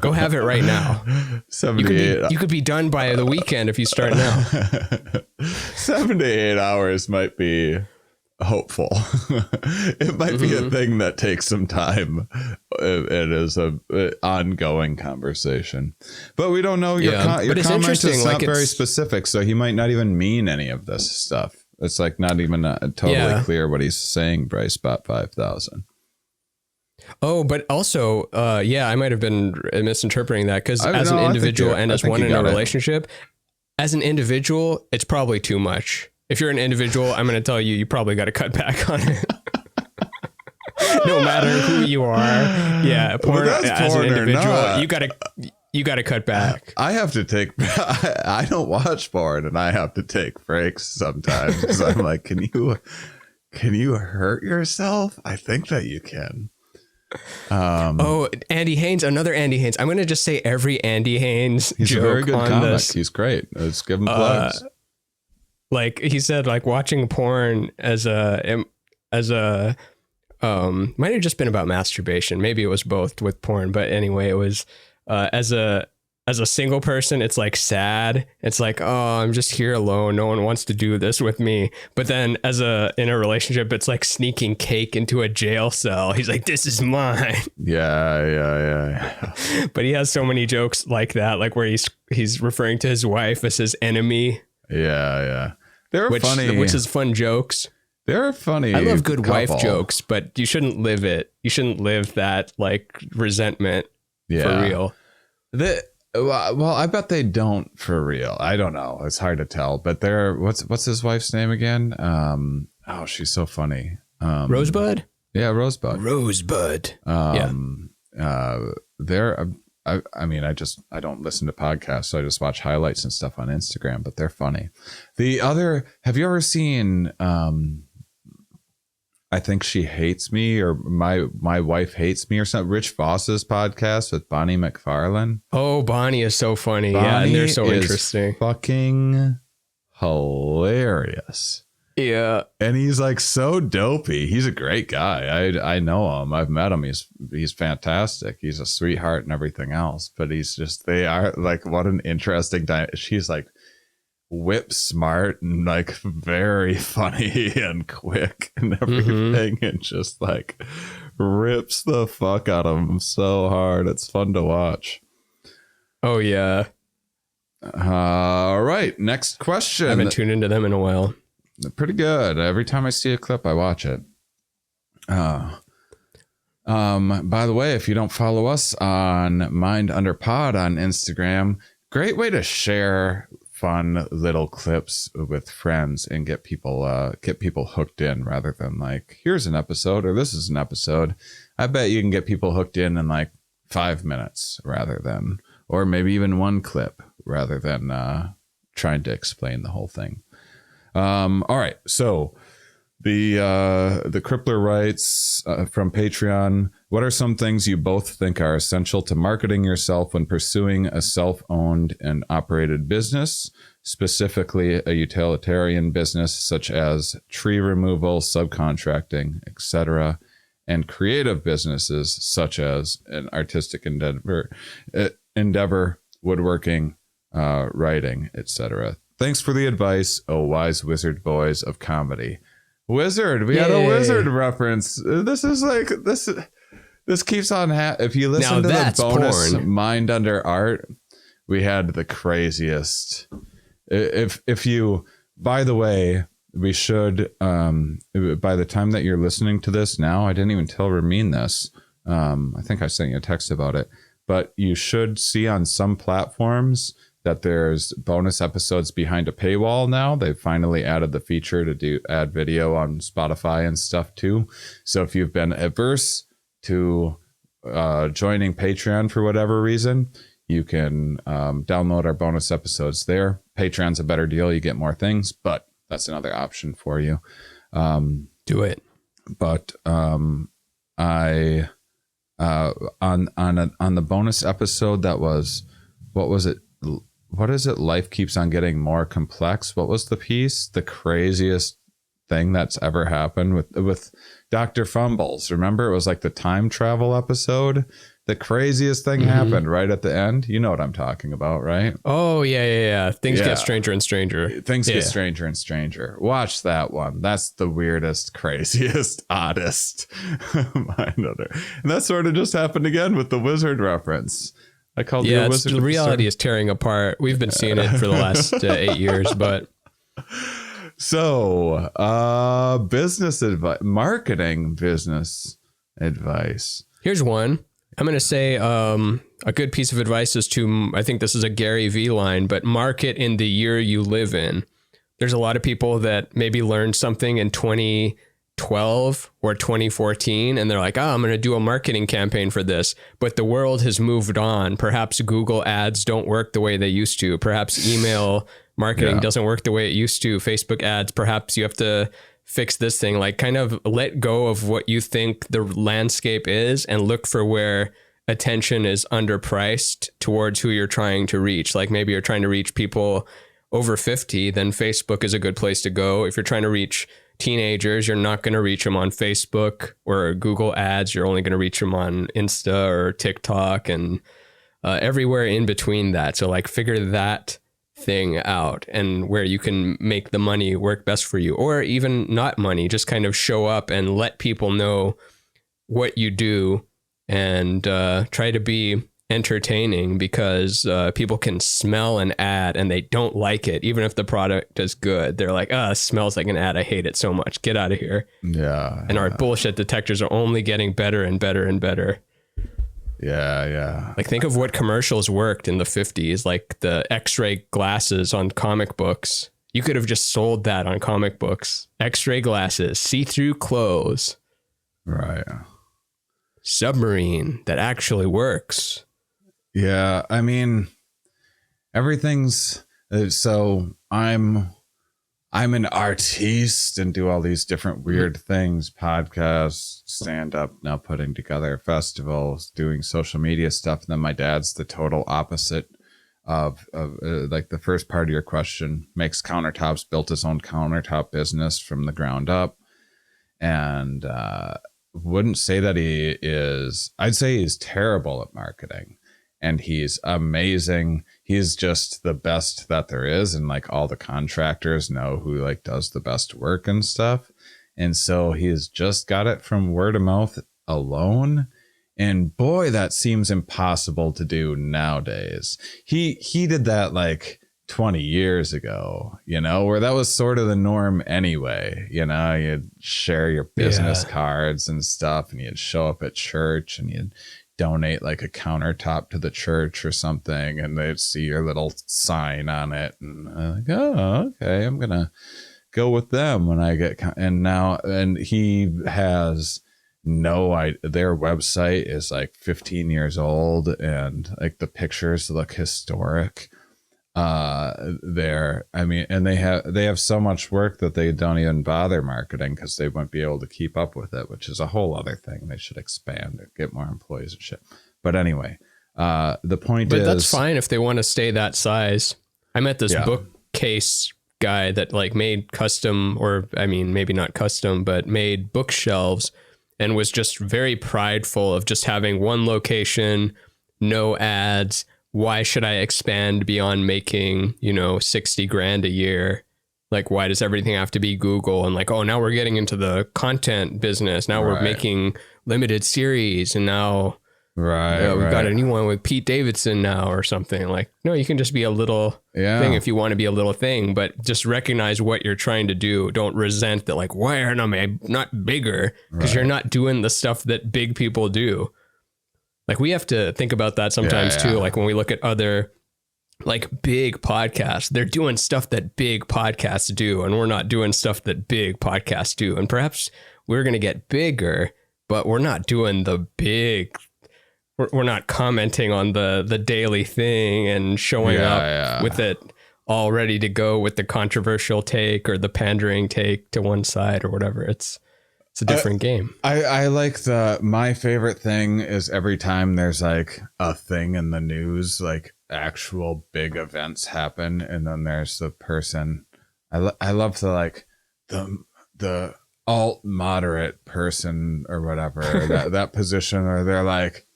Go have it right now. 78. You could be done by the weekend if you start now. 78 hours might be hopeful. It might be a thing that takes some time. It is a ongoing conversation, but we don't know. Your comment is not very specific, so he might not even mean any of this stuff. It's like not even totally clear what he's saying. Bryce bought 5,000. Oh, but also, I might have been misinterpreting that, because as an individual and as one in a relationship, as an individual, it's probably too much. If you're an individual, I'm going to tell you, you probably got to cut back on it. No matter who you are. Yeah. Porn, as an individual, you got to cut back. I have to take, I don't watch porn, and I have to take breaks sometimes, because I'm like, can you hurt yourself? I think that you can. Andy Haynes, another Andy Haynes. I'm going to just say every Andy Haynes He's joke a very good on comic. this. He's great. Let's give him plugs. Like he said, like watching porn as a might have just been about masturbation. Maybe it was both with porn, but anyway, it was as a single person, it's like sad. It's like, oh, I'm just here alone. No one wants to do this with me. But then in a relationship, it's like sneaking cake into a jail cell. He's like, this is mine. Yeah. But he has so many jokes like that, like where he's referring to his wife as his enemy. Yeah. They're funny. Which is fun jokes. They're funny. I love good wife jokes, but you shouldn't live it. You shouldn't live that like resentment for real. Well, I bet they don't for real. I don't know. It's hard to tell. But what's his wife's name again? She's so funny. Rosebud? Yeah, Rosebud. I mean, I don't listen to podcasts, so I just watch highlights and stuff on Instagram, but they're funny. Have you ever seen, I I think she hates me, or my wife hates me or something. Rich Voss's podcast with Bonnie McFarlane. Oh, Bonnie is so funny. Bonnie yeah, and they're so is interesting. Fucking hilarious. Yeah. And he's like so dopey. He's a great guy. I know him. I've met him. He's fantastic. He's a sweetheart and everything else. But they are like, what an interesting she's like whip smart and like very funny and quick and everything, and just like rips the fuck out of him so hard. It's fun to watch. Oh yeah. All right, next question. I haven't tuned into them in a while. Pretty good. Every time I see a clip, I watch it. By the way, if you don't follow us on Mind Under Pod on Instagram, great way to share fun little clips with friends and get people hooked in, rather than like, here's an episode or this is an episode. I bet you can get people hooked in like 5 minutes, rather than, or maybe even one clip, rather than trying to explain the whole thing. All right, so the Crippler writes from Patreon, what are some things you both think are essential to marketing yourself when pursuing a self-owned and operated business, specifically a utilitarian business such as tree removal, subcontracting, etc., and creative businesses such as an artistic endeavor, woodworking, writing, etc.? Thanks for the advice, oh wise wizard boys of comedy. Wizard, we had a wizard reference. This is like this keeps on. If you listen to the bonus porn. Mind Under Art, we had the craziest. If you, by the way, we should. By the time that you're listening to this now, I didn't even tell Ramin this. I think I sent you a text about it, but you should see on some platforms that there's bonus episodes behind a paywall now. They've finally added the feature to add video on Spotify and stuff too. So if you've been averse to joining Patreon for whatever reason, you can download our bonus episodes there. Patreon's a better deal. You get more things, but that's another option for you. Do it. But I on the bonus episode that was, what was it? What is it? Life keeps on getting more complex. What was the piece? The craziest thing that's ever happened with Dr. Fumbles. Remember, it was like the time travel episode. The craziest thing happened right at the end. You know what I'm talking about, right? Oh yeah. Things get stranger and stranger. Things get stranger and stranger. Watch that one. That's the weirdest, craziest, oddest. Mind Under. And that sort of just happened again with the wizard reference. I called you a wizard. The reality is tearing apart. We've been seeing it for the last 8 years, but. So, business advice, marketing business advice. Here's one. I'm going to say a good piece of advice is to, I think this is a Gary V line, but market in the year you live in. There's a lot of people that maybe learned something in 2012 or 2014, and they're like, I'm going to do a marketing campaign for this. But the world has moved on. Perhaps Google ads don't work the way they used to. Perhaps email marketing doesn't work the way it used to. Facebook ads, perhaps you have to fix this thing. Like, kind of let go of what you think the landscape is and look for where attention is underpriced towards who you're trying to reach. Like, maybe you're trying to reach people over 50, then Facebook is a good place to go. If you're trying to reach teenagers, you're not going to reach them on Facebook or Google ads. You're only going to reach them on Insta or TikTok and everywhere in between that. So like, figure that thing out and where you can make the money work best for you, or even not money, just kind of show up and let people know what you do, and try to be entertaining, because people can smell an ad and they don't like it. Even if the product is good, they're like, it smells like an ad. I hate it so much. Get out of here. Yeah. And our bullshit detectors are only getting better and better and better. Yeah. Like, think of what commercials worked in the 50s, like the X-ray glasses on comic books. You could have just sold that on comic books. X-ray glasses, see-through clothes. Right. Submarine that actually works. Yeah, I mean, everything's so I I'm an artiste and do all these different weird things, podcasts, stand up, now putting together festivals, doing social media stuff. And then my dad's the total opposite of like the first part of your question, makes countertops, built his own countertop business from the ground up. And wouldn't say that he is, I'd say he's terrible at marketing. And he's amazing. He's just the best that there is. And like all the contractors know who like does the best work and stuff. And so he's just got it from word of mouth alone. And boy, that seems impossible to do nowadays. He did that like 20 years ago, you know, where that was sort of the norm anyway. You know, you'd share your business cards and stuff, and you'd show up at church and you'd donate like a countertop to the church or something, and they'd see your little sign on it, and like, oh, okay, I'm gonna go with them when I get. And he has no idea. Their website is like 15 years old, and like the pictures look historic. And they have so much work that they don't even bother marketing because they won't be able to keep up with it, which is a whole other thing. They should expand and get more employees and shit. But anyway, the point is, that's fine if they want to stay that size. I met this bookcase guy that like made custom, or I mean, maybe not custom, but made bookshelves, and was just very prideful of just having one location, no ads. Why should I expand beyond making, 60 grand a year? Like, why does everything have to be Google? And like, oh, now we're getting into the content business. Now we're making limited series. And now we've got a new one with Pete Davidson now or something. Like, no, you can just be a little thing if you want to be a little thing, but just recognize what you're trying to do. Don't resent that. Like, why aren't I not bigger? Because you're not doing the stuff that big people do. Like, we have to think about that sometimes too. Like when we look at other like big podcasts, they're doing stuff that big podcasts do, and we're not doing stuff that big podcasts do. And perhaps we're going to get bigger, but we're not doing the big, we're not commenting on the daily thing and showing up with it all ready to go with the controversial take or the pandering take to one side or whatever. It's a different game. I like my favorite thing is every time there's like a thing in the news, like actual big events happen, and then there's the person. I love the alt moderate person or whatever that position, or they're like,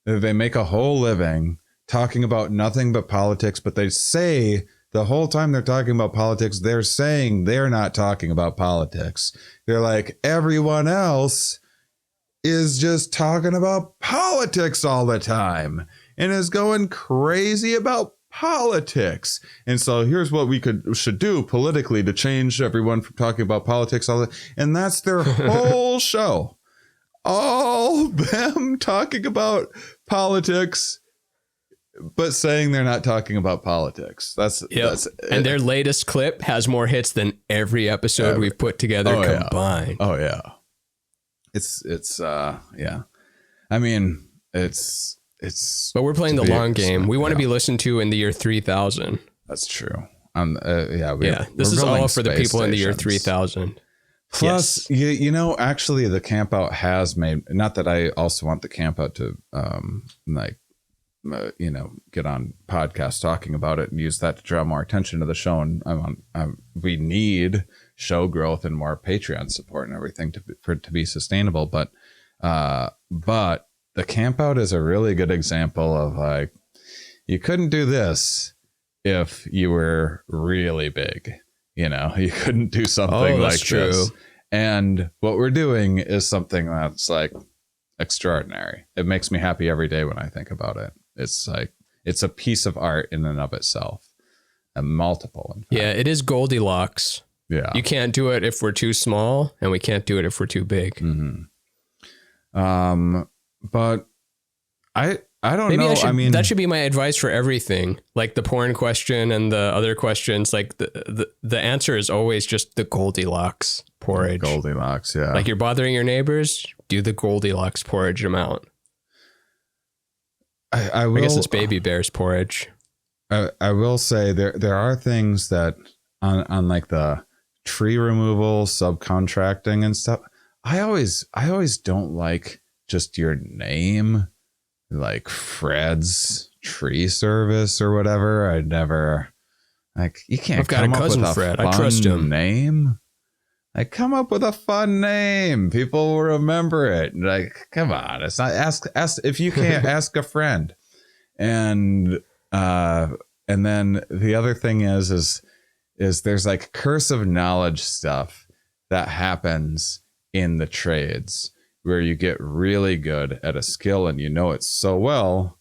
they make a whole living talking about nothing but politics, but they say the whole time they're talking about politics, they're saying they're not talking about politics. They're like, everyone else is just talking about politics all the time and is going crazy about politics. And so here's what we should do politically to change everyone from talking about politics and that's their whole show. All them talking about politics, but saying they're not talking about politics. That's and their latest clip has more hits than every episode we've put together combined. Oh yeah. It's I mean, it's but we're playing the long game. We want to be listened to in the year 3000. That's true. This is all for the people in the year 3000. Plus, actually the Campout has made, not that I also want the Campout to get on podcasts talking about it and use that to draw more attention to the show. And we need show growth and more Patreon support and everything for it to be sustainable. But the Campout is a really good example of like, you couldn't do this if you were really big, you couldn't do something like this. And what we're doing is something that's like extraordinary. It makes me happy every day when I think about it. It's like, it's a piece of art in and of itself, and multiple. In fact. Yeah, it is Goldilocks. Yeah. You can't do it if we're too small, and we can't do it if we're too big. Mm-hmm. But I don't know. I mean, that should be my advice for everything. Like the porn question and the other questions, like the answer is always just the Goldilocks porridge. Goldilocks, yeah. Like you're bothering your neighbors, do the Goldilocks porridge amount. I guess it's baby bear's porridge. I will say there are things that on like the tree removal, subcontracting and stuff. I always don't like just your name, like Fred's Tree Service or whatever. I never like you can't I've got come a up cousin, with a Fred. fun I trust him. name. Like come up with a fun name. People will remember it. Like come on, it's not ask if you can't ask a friend. And then the other thing is there's like curse of knowledge stuff that happens in the trades where you get really good at a skill and you know it so well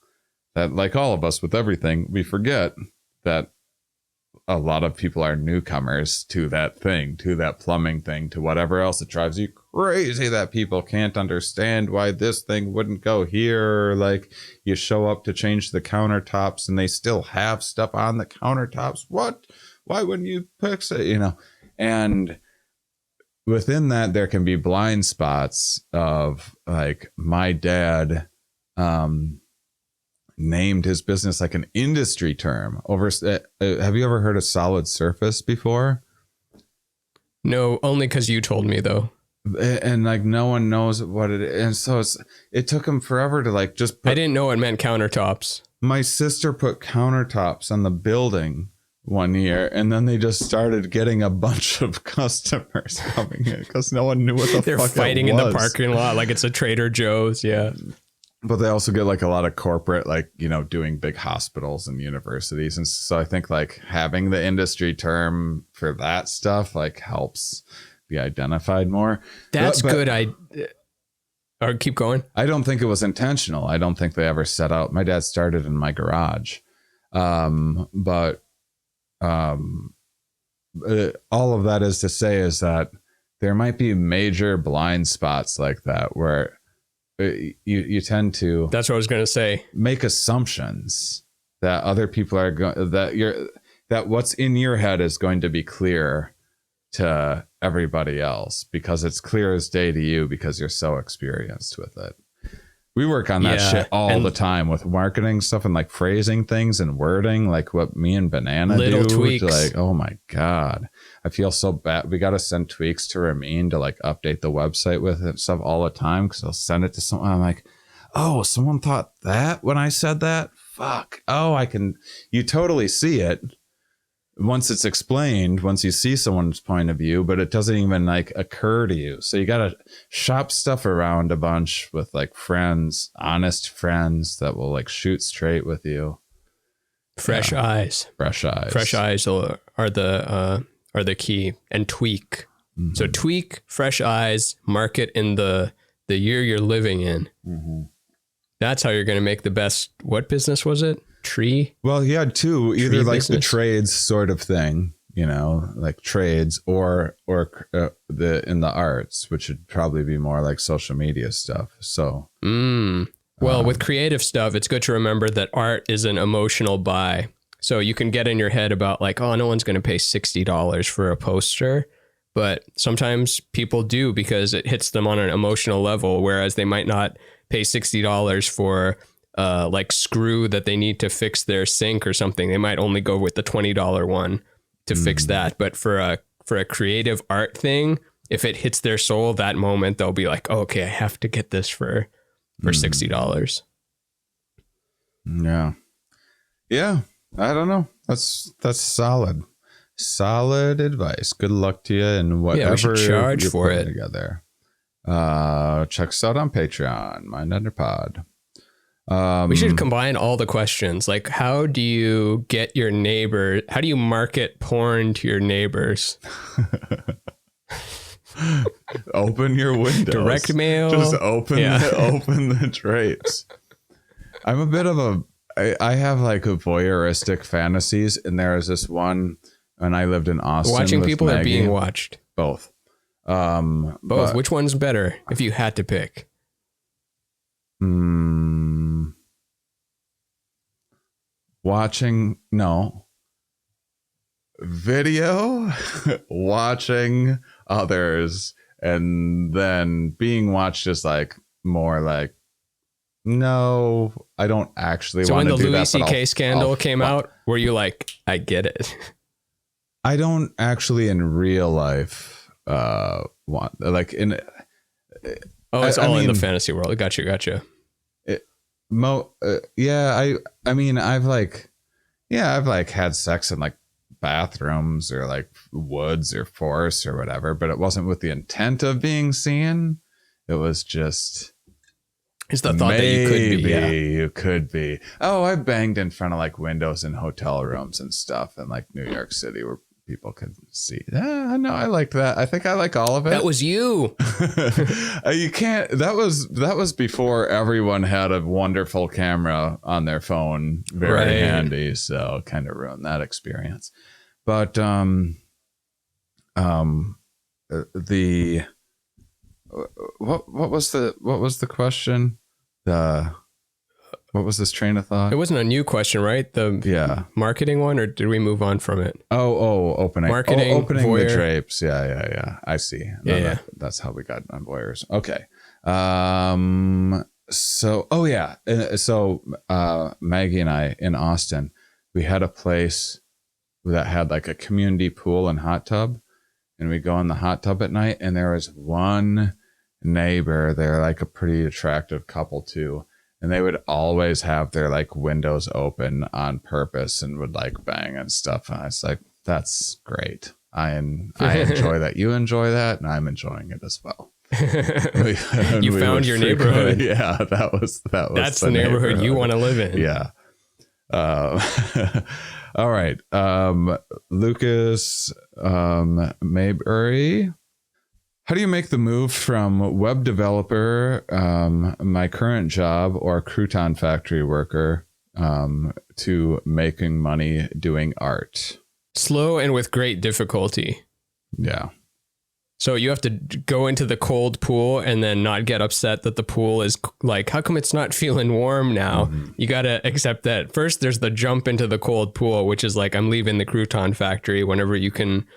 that, like all of us with everything, we forget that a lot of people are newcomers to that thing, to that plumbing thing, to whatever else. It drives you crazy that people can't understand why this thing wouldn't go here. Like you show up to change the countertops and they still have stuff on the countertops. What? Why wouldn't you fix it? You know, and within that, there can be blind spots of like my dad, named his business like an industry term over. Have you ever heard of solid surface before? No, only because you told me though. And like no one knows what it is. And so it took him forever to like just put. I didn't know it meant countertops. My sister put countertops on the building one year, and then they just started getting a bunch of customers coming in because no one knew what the They're fuck fighting it in was. the parking lot like it's a Trader Joe's. Yeah. But they also get like a lot of corporate, like, you know, doing big hospitals and universities. And so I think like having the industry term for that stuff like helps be identified more. That's but good. Or keep going. I don't think it was intentional. I don't think they ever set out. My dad started in my garage. But all of that is to say is that there might be major blind spots like that where you tend to. That's what I was going to say. Make assumptions that other people are going that what's in your head is going to be clear to everybody else because it's clear as day to you because you're so experienced with it. We work on that shit all the time with marketing stuff and like phrasing things and wording, like what me and Banana little do. tweaks. Like, oh my God, I feel so bad. We got to send tweaks to Ramin to like update the website with it stuff all the time because I'll send it to someone. I'm like, oh, someone thought that when I said that. Fuck. Oh, I can. You totally see it once it's explained, once you see someone's point of view, but it doesn't even like occur to you. So you got to shop stuff around a bunch with like friends, honest friends that will like shoot straight with you. Fresh eyes. Fresh eyes. Fresh eyes are the key. And tweak. Mm-hmm. So tweak, fresh eyes, market in the year you're living in. Mm-hmm. That's how you're going to make the best. What business was it? Tree? Well, he had two, either like business? the trades sort of thing, you know, like trades or the in the arts, which would probably be more like social media stuff. So, well, with creative stuff, it's good to remember that art is an emotional buy. So you can get in your head about like, oh, no one's going to pay $60 for a poster. But sometimes people do because it hits them on an emotional level, whereas they might not pay $60 for like screw that they need to fix their sink or something. They might only go with the $20 one to fix that. But for a creative art thing, if it hits their soul that moment, they'll be like, oh, okay, I have to get this for $60. Yeah. Yeah. I don't know. That's solid. Solid advice. Good luck to you and whatever we should charge you're for putting it together. Check us out on Patreon, Mind Under Pod. We should combine all the questions. Like, how do you get your neighbor? How do you market porn to your neighbors? Open your windows. Direct mail. Just open the drapes. I'm a bit of I have like a voyeuristic fantasies, and there is this one when I lived in Austin. Watching people Maggie. Or being watched? Both. Both. Which one's better if you had to pick? Watching video, watching others, and then being watched is like more like, no, I don't actually want to do that. So when the Louis C.K. scandal came out, were you like, I get it? I don't actually in real life want like in. It's all in the fantasy world. Gotcha. I mean, I've had sex in like bathrooms or like woods or forests or whatever, but it wasn't with the intent of being seen. It was just. It's the thought that you could be. Yeah. You could be. Oh, I banged in front of like windows in hotel rooms and stuff in like New York City where people could see. Yeah, no, I liked that. I think I like all of it. That was you. You can't. That was before everyone had a wonderful camera on their phone, very handy. So kind of ruined that experience. But the. What was the question? What was this train of thought? It wasn't a new question, right? The marketing one, or did we move on from it? Opening marketing, opening voyeur. The drapes. Yeah. I see. That's how we got on voyeurs. Okay. So Maggie and I in Austin, we had a place that had like a community pool and hot tub. And we go in the hot tub at night, and there was one neighbor. They're like a pretty attractive couple too, and they would always have their like windows open on purpose and would like bang and stuff. And I was like, "That's great. I enjoy that. You enjoy that, and I'm enjoying it as well." You found your neighborhood. Yeah, that was. That's the neighborhood you want to live in. Yeah. All right. Lucas Maybury. How do you make the move from web developer, my current job, or crouton factory worker, to making money doing art? Slow and with great difficulty. Yeah. So you have to go into the cold pool and then not get upset that the pool is like, how come it's not feeling warm now? Mm-hmm. You got to accept that. First, there's the jump into the cold pool, which is like, I'm leaving the crouton factory whenever you can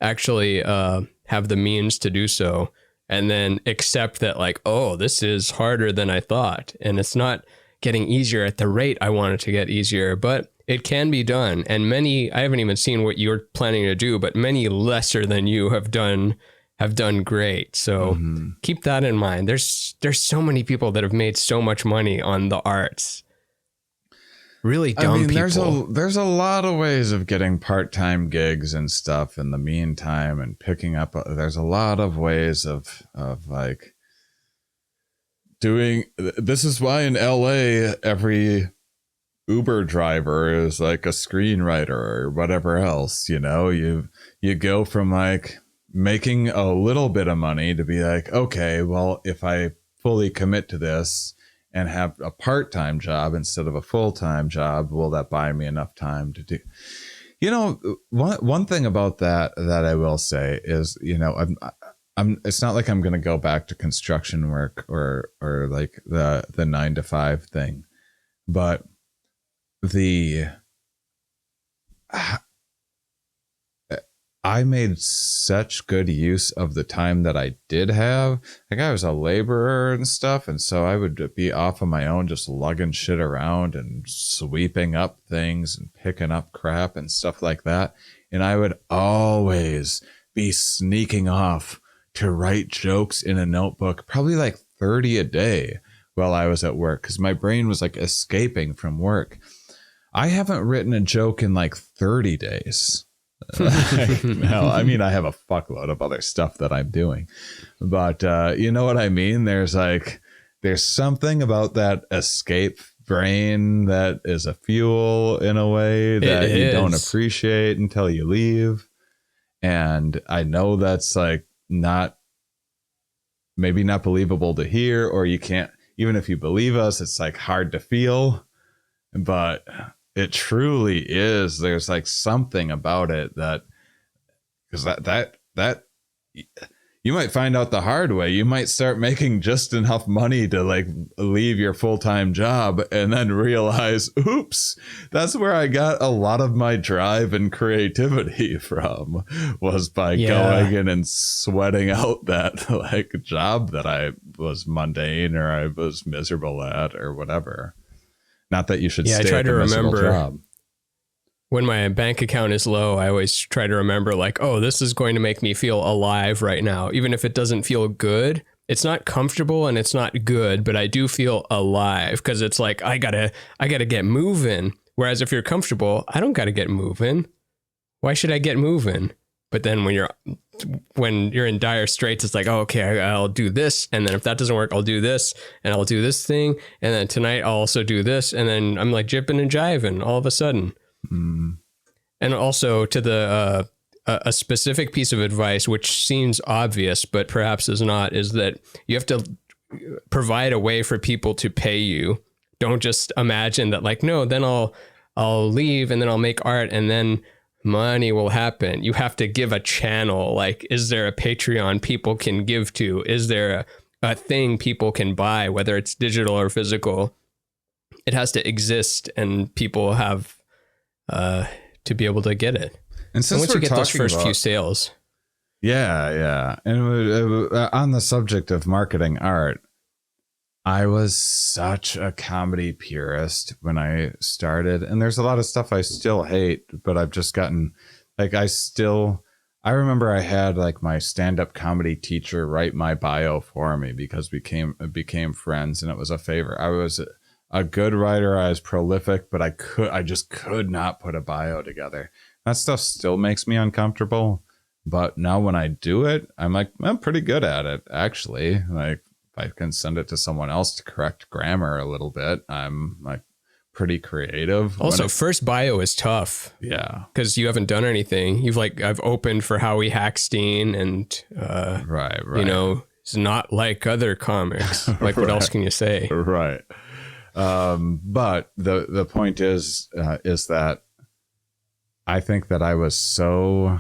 actually have the means to do so. And then accept that like, oh, this is harder than I thought. And it's not getting easier at the rate I want it to get easier, but it can be done. And many, I haven't even seen what you're planning to do, but many lesser than you have done great. So keep that in mind. There's so many people that have made so much money on the arts. Really dumb people. There's a lot of ways of getting part-time gigs and stuff in the meantime and picking up. There's a lot of ways of like doing. This is why in LA, every Uber driver is like a screenwriter or whatever else, you know, you go from like making a little bit of money to be like, okay, well, if I fully commit to this and have a part-time job instead of a full-time job, will that buy me enough time to do, you know, one thing about that I will say is, you know, it's not like I'm going to go back to construction work or like the 9-to-5 thing, but I made such good use of the time that I did have. Like I was a laborer and stuff. And so I would be off on my own, just lugging shit around and sweeping up things and picking up crap and stuff like that. And I would always be sneaking off to write jokes in a notebook, probably like 30 a day while I was at work, because my brain was like escaping from work. I haven't written a joke in like 30 days. No, I mean, I have a fuckload of other stuff that I'm doing, but you know what I mean? There's something about that escape brain that is a fuel in a way that you don't appreciate until you leave. And I know that's like maybe not believable to hear, or you can't, even if you believe us, it's like hard to feel, but it truly is. There's like something about it that, because that you might find out the hard way. You might start making just enough money to like leave your full-time job and then realize, oops, that's where I got a lot of my drive and creativity from, was by going in and sweating out that like job that I was mundane or I was miserable at or whatever. Not that you should stay I try at to the miserable remember job. when my bank account is low, I always try to remember like, oh, this is going to make me feel alive right now. Even if it doesn't feel good, it's not comfortable and it's not good, but I do feel alive because it's like, I gotta get moving. Whereas if you're comfortable, I don't gotta get moving. Why should I get moving? But then when you're in dire straits, it's like, oh, okay, I'll do this. And then if that doesn't work, I'll do this and I'll do this thing. And then tonight I'll also do this. And then I'm like jipping and jiving all of a sudden. Mm. And also to the a specific piece of advice, which seems obvious, but perhaps is not, is that you have to provide a way for people to pay you. Don't just imagine that like, no, then I'll leave and then I'll make art and then money will happen. You have to give a channel. Like, is there a Patreon people can give to? Is there a thing people can buy, whether it's digital or physical? It has to exist and people have to be able to get it. And since once you get those first few sales. Yeah. And on the subject of marketing art, I was such a comedy purist when I started. And there's a lot of stuff I still hate, but I've just gotten like, I remember I had like my stand-up comedy teacher write my bio for me because we became friends and it was a favor. I was a good writer. I was prolific, but I just could not put a bio together. That stuff still makes me uncomfortable. But now when I do it, I'm like, I'm pretty good at it, actually. Like, if I can send it to someone else to correct grammar a little bit, I'm like pretty creative. Also, first bio is tough. Yeah. Because you haven't done anything. I've opened for Howie Hackstein and, right. You know, it's not like other comics. Like, what else can you say? Right. But the point is that I think that I was so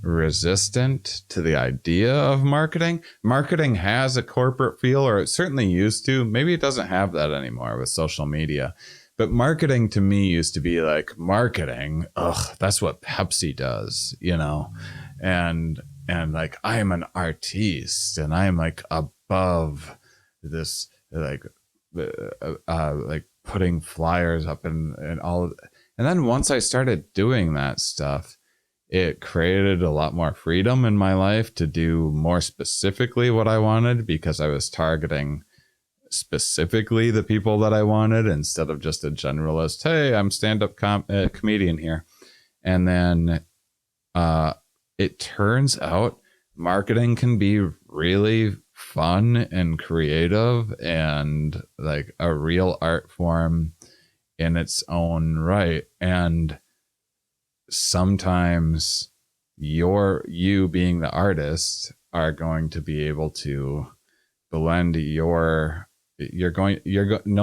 resistant to the idea of marketing. Marketing has a corporate feel, or it certainly used to. Maybe it doesn't have that anymore with social media. But marketing to me used to be like, marketing, that's what Pepsi does, you know? And like, I am an artiste and I am like above this, like putting flyers up and all of. And then once I started doing that stuff, it created a lot more freedom in my life to do more specifically what I wanted, because I was targeting specifically the people that I wanted instead of just a generalist. Hey, I'm stand-up comedian here. And then it turns out marketing can be really fun and creative and like a real art form in its own right. And sometimes you being the artist are going to be able to blend no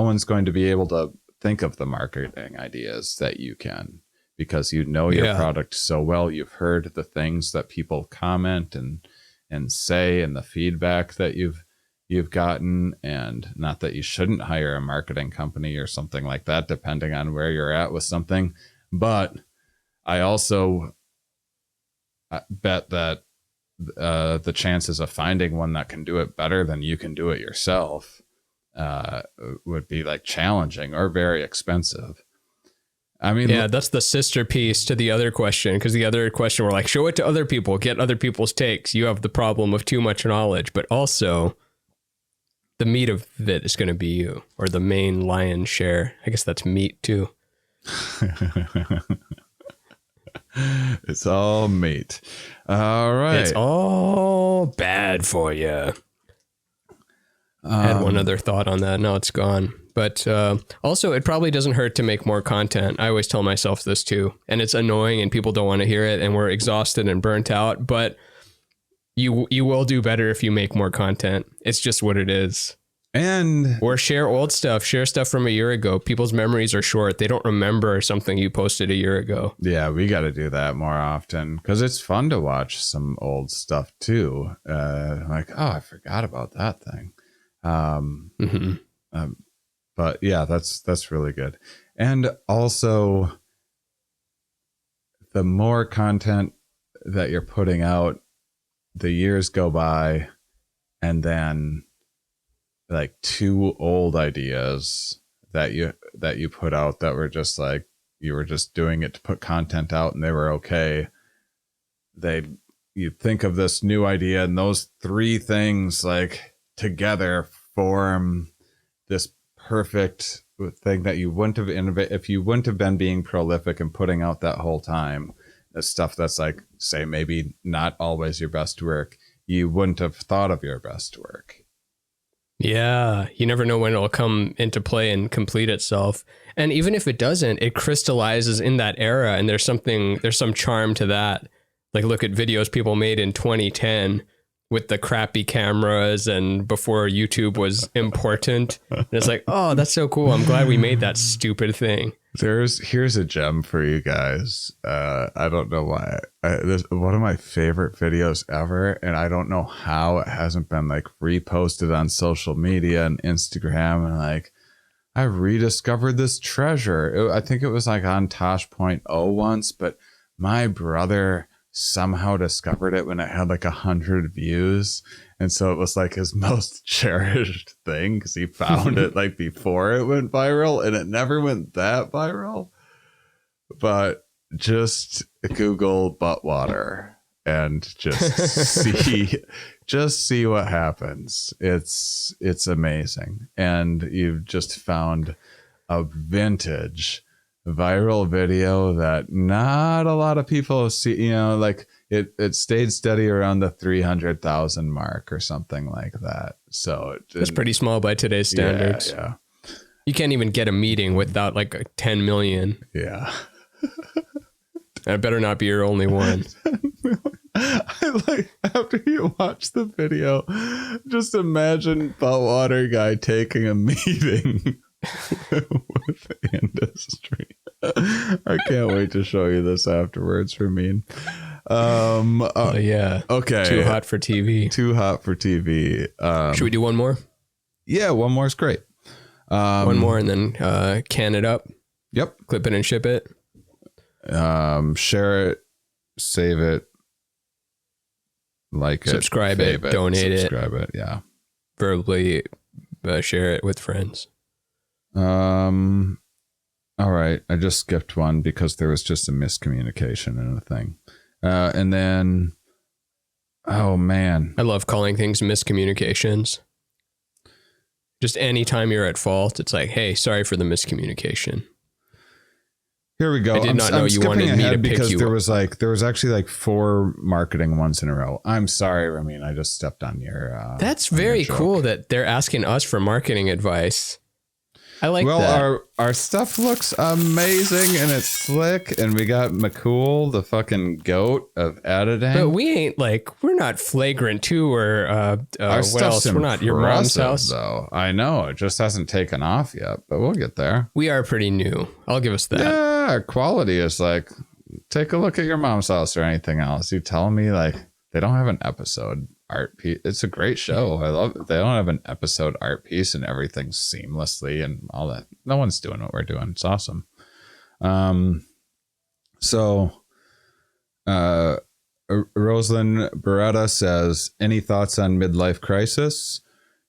one's going to be able to think of the marketing ideas that you can, because you know your product so well. You've heard the things that people comment and say and the feedback that you've gotten. And not that you shouldn't hire a marketing company or something like that, depending on where you're at with something. But I also bet that the chances of finding one that can do it better than you can do it yourself would be like challenging or very expensive. I mean, yeah, that's the sister piece to the other question, because the other question we're like, show it to other people, get other people's takes. You have the problem of too much knowledge, but also the meat of it is going to be you, or the main lion's share. I guess that's meat too. It's all meat. All right. It's all bad for you. I had one other thought on that. Now it's gone. But also, it probably doesn't hurt to make more content. I always tell myself this too. And it's annoying and people don't want to hear it and we're exhausted and burnt out. But you will do better if you make more content. It's just what it is. Or share old stuff. Share stuff from a year ago. People's memories are short. They don't remember something you posted a year ago. Yeah, we got to do that more often, because it's fun to watch some old stuff too. Like, oh, I forgot about that thing. But yeah, that's really good. And also, the more content that you're putting out, the years go by, and then like 2 old ideas that you put out that were just like you were just doing it to put content out and they were okay, you think of this new idea, and those three things like together form this perfect thing that you wouldn't have innovated if you wouldn't have been being prolific and putting out that whole time. The stuff that's like, say, maybe not always your best work, you wouldn't have thought of your best work. Yeah, you never know when it'll come into play and complete itself. And even if it doesn't, it crystallizes in that era, and there's some charm to that. Like, look at videos people made in 2010 with the crappy cameras and before YouTube was important. And it's like, oh, that's so cool. I'm glad we made that stupid thing. Here's a gem for you guys. I don't know why. This one of my favorite videos ever, and I don't know how it hasn't been like reposted on social media and Instagram. And like, I rediscovered this treasure. I think it was like on Tosh.0 once, but my brother somehow discovered it when it had like 100 views, and so it was like his most cherished thing because he found it like before it went viral, and it never went that viral. But just Google butt water and just see what happens. It's amazing, and you've just found a vintage viral video that not a lot of people see. Like it stayed steady around the 300,000 mark or something like that. So it's pretty small by today's standards. Yeah. You can't even get a meeting without like 10 million. Yeah. That better not be your only one. I like, after you watch the video, just imagine butt water guy taking a meeting with the industry. I can't wait to show you this afterwards, Ramin. Yeah. Okay. Too hot for TV. Too hot for TV. Should we do one more? Yeah, one more is great. One more and then can it up. Yep. Clip it and ship it. Share it, save it, like it, subscribe it, donate it. Subscribe it, yeah. Verbally share it with friends. All right, I just skipped one because there was just a miscommunication in the thing. And then, oh man. I love calling things miscommunications. Just anytime you're at fault, it's like, hey, sorry for the miscommunication. Here we go. I did not know you wanted me to pick because you there was actually like 4 marketing ones in a row. I'm sorry, Ramin. I just stepped on your. That's very cool that they're asking us for marketing advice. I like that. Well, our stuff looks amazing and it's slick, and we got McCool, the fucking goat of editing. But we ain't like, we're not Flagrant 2 or our stuff's we're not your mom's house. Though. I know, it just hasn't taken off yet, but we'll get there. We are pretty new. I'll give us that. Yeah, quality is like, take a look at your mom's house or anything else. You tell me like they don't have an episode art piece. It's a great show. I love it. They don't have an episode art piece and everything seamlessly and all that. No one's doing what we're doing. It's awesome. Rosalind Beretta says, any thoughts on midlife crisis?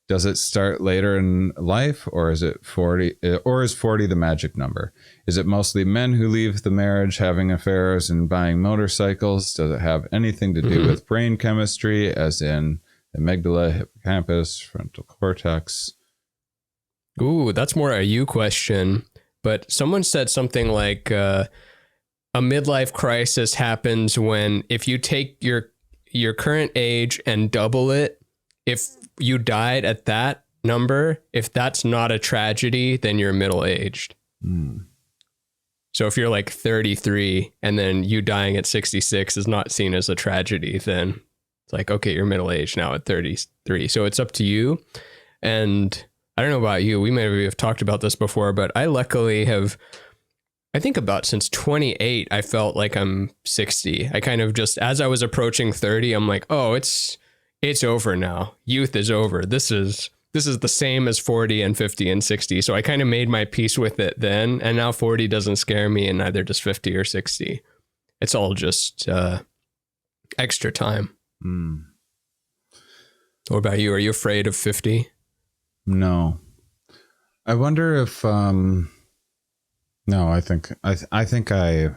Does it start later in life, or is it 40, or is 40 the magic number? Is it mostly men who leave the marriage, having affairs and buying motorcycles? Does it have anything to do with brain chemistry, as in amygdala, hippocampus, frontal cortex? Ooh, that's more a you question. But someone said something like a midlife crisis happens when, if you take your current age and double it, if you died at that number, if that's not a tragedy, then you're middle-aged. So if you're like 33 and then you dying at 66 is not seen as a tragedy, then it's like, okay, you're middle-aged now at 33. So it's up to you. And I don't know about you, we maybe have talked about this before, but I luckily have, I think about since 28, I felt like I'm 60. I kind of just, as I was approaching 30, I'm like, oh, it's over now. Youth is over. This is the same as 40 and 50 and 60. So I kind of made my peace with it then. And now 40 doesn't scare me, and neither does 50 or 60. It's all just extra time. What about you? Are you afraid of 50? No. I wonder if, no, No, I think I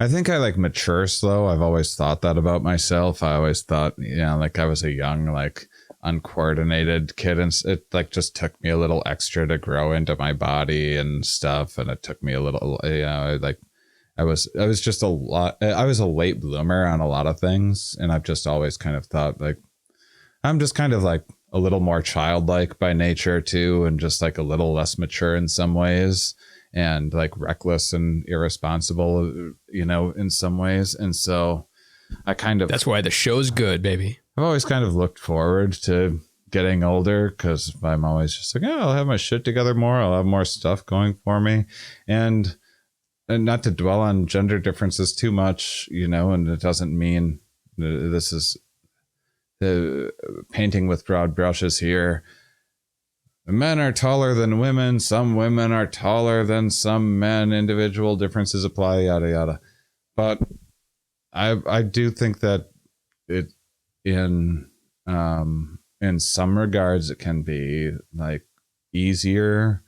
like mature slow. I've always thought that about myself. I always thought, like I was a young, like uncoordinated kid, and it like just took me a little extra to grow into my body and stuff. And it took me a little, like I was just I was a late bloomer on a lot of things. And I've just always kind of thought like, I'm just kind of like a little more childlike by nature too. And just like a little less mature in some ways, and like reckless and irresponsible, in some ways. And so that's why the show's good, baby. I've always kind of looked forward to getting older, because I'm always just like, I'll have my shit together more. I'll have more stuff going for me. And not to dwell on gender differences too much, and it doesn't mean this is the painting with broad brushes here. Men are taller than women. Some women are taller than some men. Individual differences apply, yada, yada. But I do think that it in some regards it can be like easier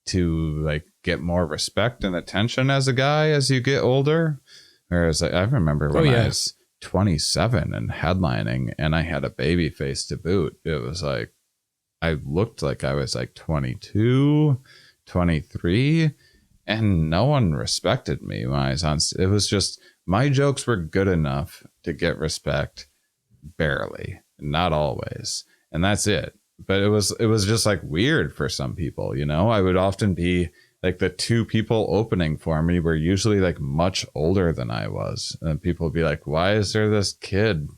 to like get more respect and attention as a guy as you get older. Whereas I remember when I was 27 and headlining and I had a baby face to boot. It was like I looked like I was like 22, 23, and no one respected me when I was on. It was just my jokes were good enough to get respect, barely, not always, and that's it. But it was just like weird for some people, I would often be like the two people opening for me were usually like much older than I was, and people would be like, "Why is there this kid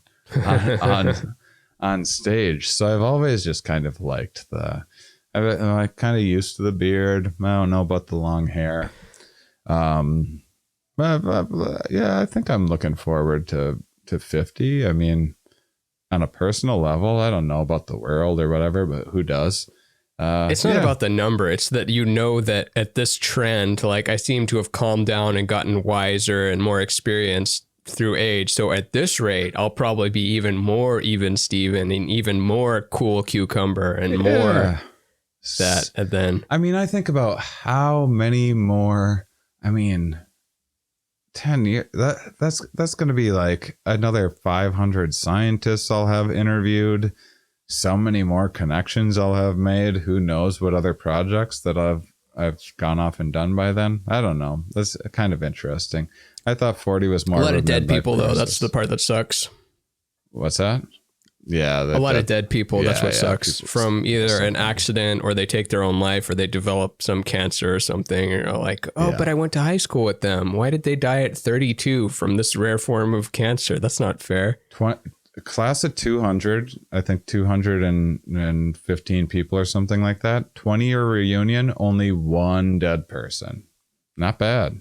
on stage?" So I've always just kind of liked I kind of used to the beard. I don't know about the long hair. But yeah, I think I'm looking forward to 50. I mean, on a personal level, I don't know about the world or whatever, but who does? It's not about the number. It's that that at this trend, like I seem to have calmed down and gotten wiser and more experienced through age. So at this rate, I'll probably be even more even Steven and even more cool cucumber and more that. And then, I mean, I think about how many more, 10 years, that's going to be like another 500 scientists I'll have interviewed. So many more connections I'll have made. Who knows what other projects that I've gone off and done by then. I don't know. That's kind of interesting. I thought 40 was more. A lot of dead people, though. That's the part that sucks. What's that? Yeah. A lot of dead people. That's what sucks. From either an accident or they take their own life or they develop some cancer or something. Or like, but I went to high school with them. Why did they die at 32 from this rare form of cancer? That's not fair. Class of 200, I think 215 people or something like that. 20-year reunion, only one dead person. Not bad.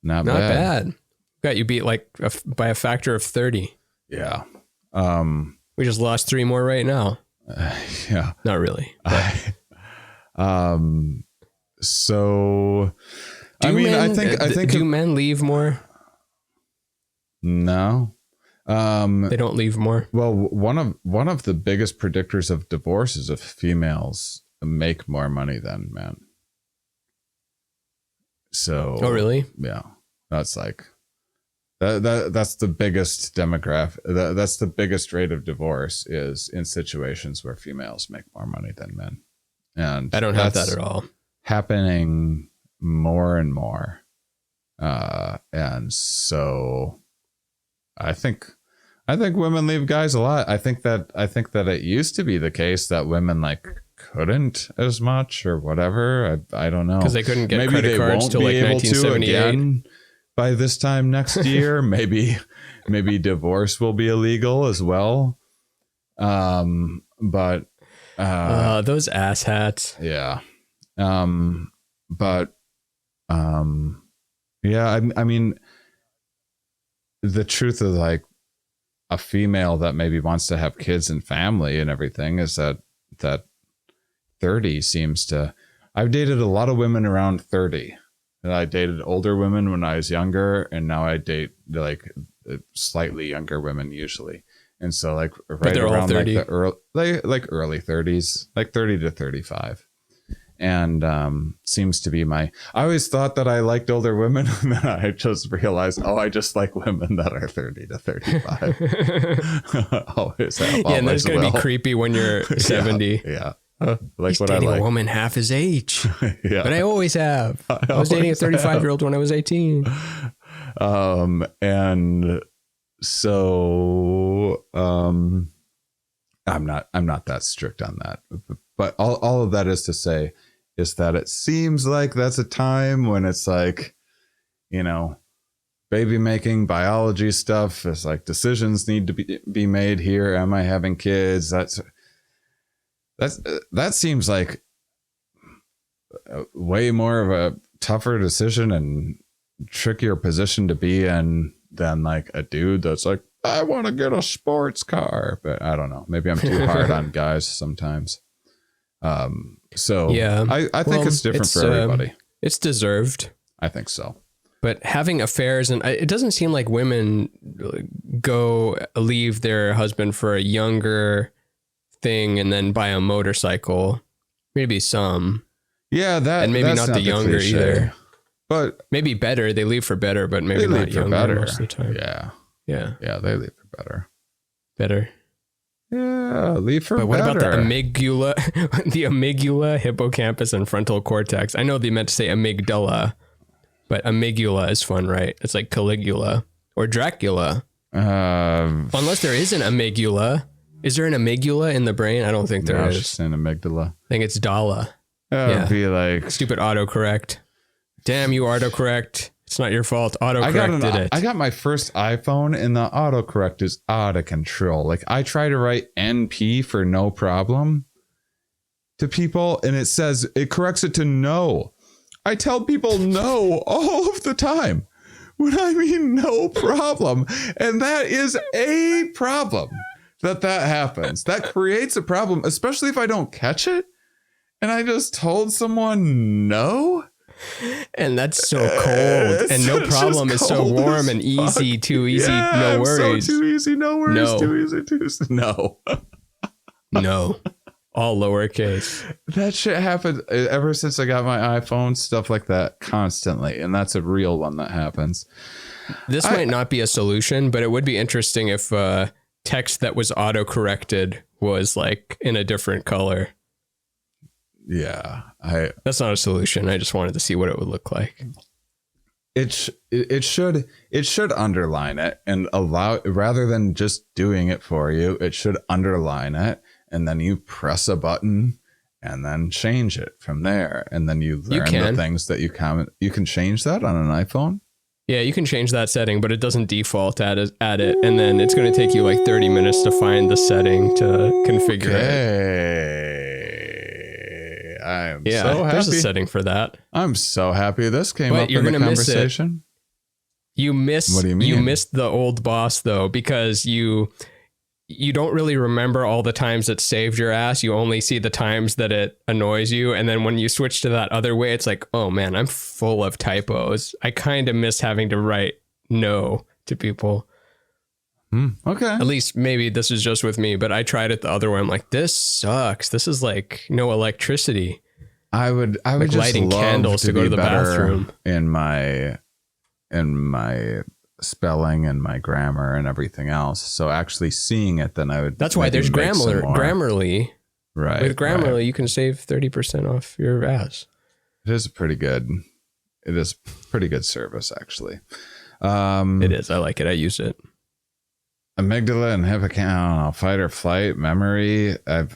Not bad. Got you beat like by a factor of 30. Yeah. We just lost 3 more right now. Yeah. Not really. So I think do men leave more? No. They don't leave more. Well, one of the biggest predictors of divorce is if females make more money than men. So, oh really? Yeah, that's like that's the biggest demographic. That's the biggest rate of divorce is in situations where females make more money than men, and I don't have that at all. Happening more and more, and so I think women leave guys a lot. I think that it used to be the case that women like couldn't as much or whatever. I don't know, because they couldn't get credit cards till like 1978. By this time next year, maybe divorce will be illegal as well. But those asshats. Yeah. But yeah. I mean, the truth of like a female that maybe wants to have kids and family and everything is that 30 seems to. I've dated a lot of women around 30. And I dated older women when I was younger, and now I date like slightly younger women usually. And so like right around like the early 30s, like 30 to 35. and seems to be I always thought that I liked older women, and then I just realized, I just like women that are 30 to 35. Always have. Yeah, and that's always going to will. be creepy when you're 70. Yeah. Like He's what I dating like. a woman half his age. Yeah. But I always have. I was dating a 35-year-old when I was 18. And so I'm not that strict on that. But all of that is to say is that it seems like that's a time when it's like, baby making, biology stuff is like decisions need to be made here. Am I having kids? That seems like way more of a tougher decision and trickier position to be in than like a dude that's like, I want to get a sports car. But I don't know. Maybe I'm too hard on guys sometimes. So yeah, I think it's different for everybody. It's deserved. I think so. But having affairs, and it doesn't seem like women leave their husband for a younger thing and then buy a motorcycle. Maybe some. Yeah, that and maybe that's not the younger cliche, either. But maybe better. They leave for better, but maybe not younger better most of the time. Yeah, they leave for better. Better. Yeah, leave for better. But what about the amygdala, the amygdala, hippocampus, and frontal cortex? I know they meant to say amygdala, but amygdala is fun, right? It's like Caligula or Dracula. Unless there is an amygdala. Is there an amygdala in the brain? I don't think there is. Just an amygdala. I think it's Dala. It'd be like stupid autocorrect. Damn you, autocorrect. It's not your fault. Autocorrect did it. I got my first iPhone and the autocorrect is out of control. Like I try to write NP for no problem to people and it corrects it to no. I tell people no all of the time when I mean no problem. And that is a problem that happens. That creates a problem, especially if I don't catch it. And I just told someone no. And that's so cold. And no problem is so warm and easy, too easy. Yeah, no worries. So too easy, no worries. No. Too easy, no. No. All lowercase. That shit happened ever since I got my iPhone, stuff like that constantly. And that's a real one that happens. This might not be a solution, but it would be interesting if text that was auto-corrected was like in a different color. Yeah, that's not a solution. I just wanted to see what it would look like. It should underline it and allow, rather than just doing it for you, it should underline it, and then you press a button and then change it from there, and then you learn the things that you comment. You can change that on an iPhone. Yeah, you can change that setting, but it doesn't default at it, and then it's going to take you like 30 minutes to find the setting to configure it. I'm so happy. There's a setting for that. I'm so happy this came up in the conversation. You miss. What do you mean? You missed the old boss though, because you don't really remember all the times it saved your ass. You only see the times that it annoys you, and then when you switch to that other way, it's like, oh man, I'm full of typos. I kind of miss having to write no to people. Okay. At least maybe this is just with me, but I tried it the other way. I'm like, this sucks. This is like no electricity. I would like just lighting love candles to go to the bathroom. In my spelling and my grammar and everything else. So actually seeing it, then I would. That's why there's Grammarly. Right. With Grammarly, you can save 30% off your ass. It is pretty good service actually. It is. I like it. I use it. Amygdala and hippocampus, fight or flight, memory. I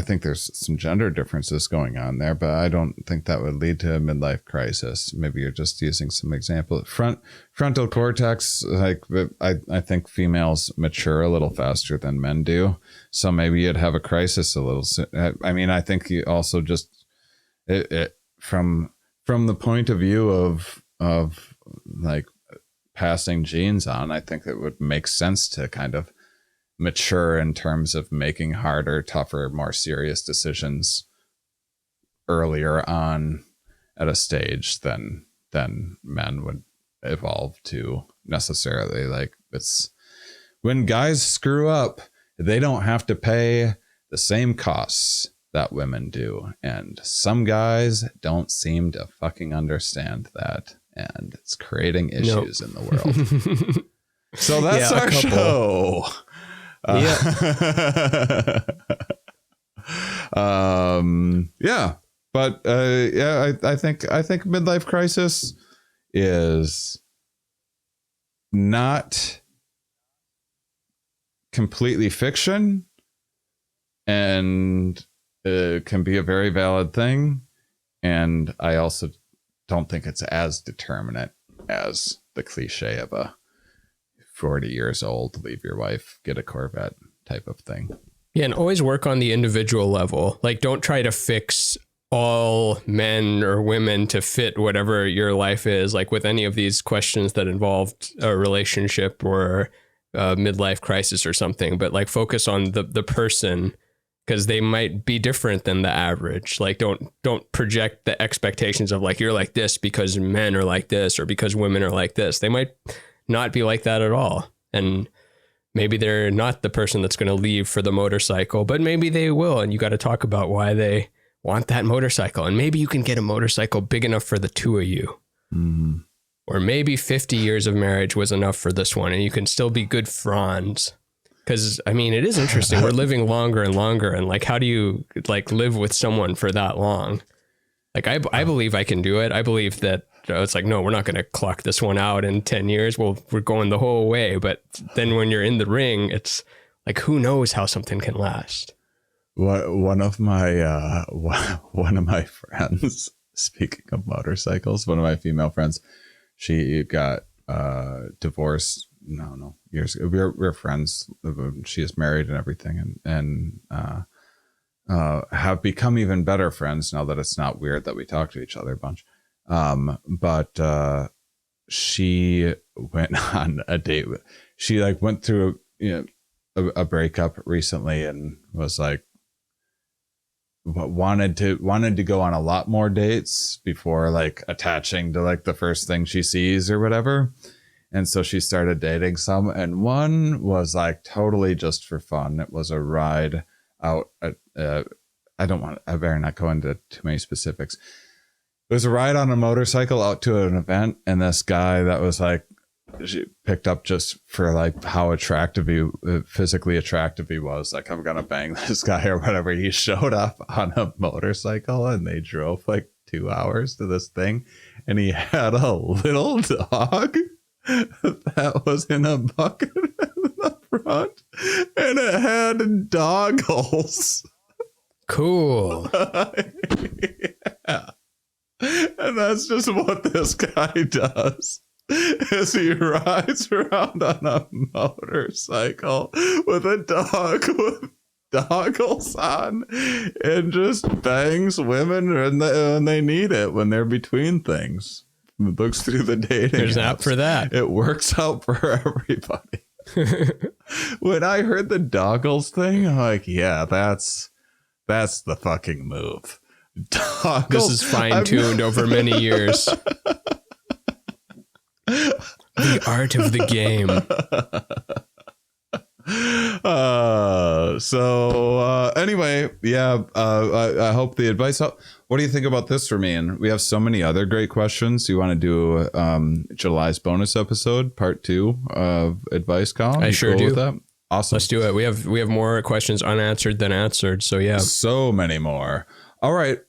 think there's some gender differences going on there, but I don't think that would lead to a midlife crisis. Maybe you're just using some example. Frontal cortex, like I think females mature a little faster than men do, so maybe you'd have a crisis a little. I mean, I think you also just it from the point of view of like passing genes on, I think it would make sense to kind of mature in terms of making harder, tougher, more serious decisions earlier on at a stage than men would evolve to necessarily. Like, it's when guys screw up, they don't have to pay the same costs that women do. And some guys don't seem to fucking understand that. And it's creating issues in the world. So that's our show. Yeah. But I think Midlife Crisis is not completely fiction, and can be a very valid thing. And I also don't think it's as determinate as the cliche of a 40 years old, leave your wife, get a Corvette type of thing. Yeah, and always work on the individual level. Like, don't try to fix all men or women to fit whatever your life is. Like with any of these questions that involved a relationship or a midlife crisis or something, but like focus on the person, because they might be different than the average. Like don't project the expectations of like, you're like this because men are like this or because women are like this. They might not be like that at all. And maybe they're not the person that's going to leave for the motorcycle, but maybe they will. And you got to talk about why they want that motorcycle. And maybe you can get a motorcycle big enough for the two of you. Mm. Or maybe 50 years of marriage was enough for this one, and you can still be good friends. Because, I mean, it is interesting. We're living longer and longer. And like, how do you like live with someone for that long? Like, I believe I can do it. I believe that it's like, no, we're not going to clock this one out in 10 years. Well, we're going the whole way. But then when you're in the ring, it's like, who knows how something can last? One of my friends, speaking of motorcycles, one of my female friends, she got divorced. No, years ago. We're friends. She is married and everything, and have become even better friends now that it's not weird that we talk to each other a bunch. But she went on a date. She like went through a breakup recently and was like, wanted to go on a lot more dates before like attaching to like the first thing she sees or whatever. And so she started dating some, and one was like totally just for fun. It was a ride out. I better not go into too many specifics. It was a ride on a motorcycle out to an event, and this guy that was like, she picked up just for like how physically attractive he was. Like, I'm gonna bang this guy or whatever. He showed up on a motorcycle, and they drove like 2 hours to this thing, and he had a little dog that was in a bucket in the front, and it had doggles. Cool. Yeah. And that's just what this guy does, is he rides around on a motorcycle with a dog with doggles on and just bangs women when they need it, when they're between things. Looks through the dating There's an app apps. for that. It works out for everybody. When I heard the doggles thing, I'm like, yeah, that's the fucking move. Doggles. This is fine-tuned over many years. The art of the game. Anyway, yeah, I hope the advice helped. What do you think about this, Ramin? We have so many other great questions. You want to do July's bonus episode, part 2 of advice column? I sure do. With that? Awesome. Let's do it. We have more questions unanswered than answered. So yeah, so many more. All right,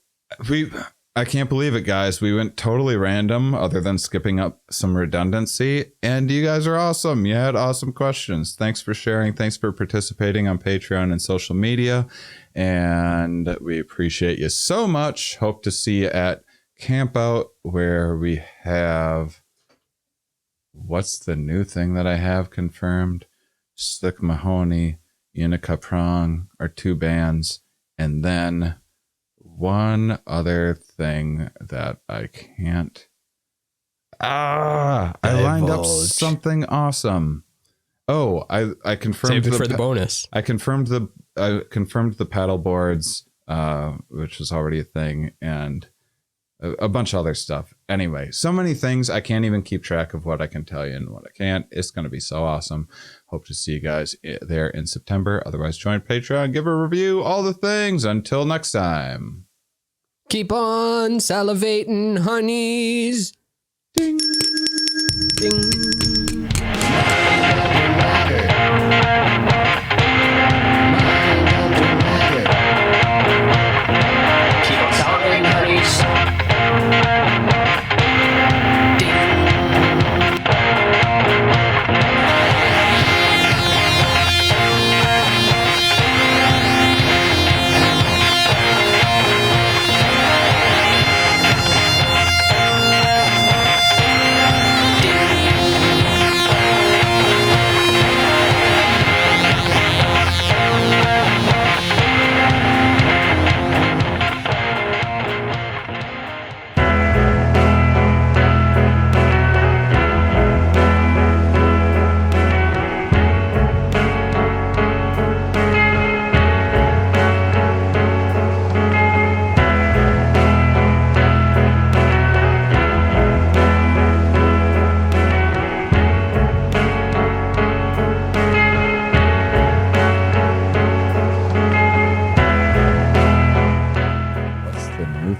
I can't believe it, guys. We went totally random, other than skipping up some redundancy. And you guys are awesome. You had awesome questions. Thanks for sharing. Thanks for participating on Patreon and social media. And we appreciate you so much. Hope to see you at Campout, where we have, what's the new thing that I have confirmed? Slick Mahoney, Unica Prong are 2 bands. And then one other thing that I can't. I lined up something awesome. Oh, I confirmed. Save it for the bonus. I confirmed the paddle boards, which is already a thing, and a bunch of other stuff. Anyway, so many things. I can't even keep track of what I can tell you and what I can't. It's going to be so awesome. Hope to see you guys there in September. Otherwise, join Patreon, give a review, all the things. Until next time. Keep on salivating, honeys. Ding. Ding. Keep on salivating, honeys.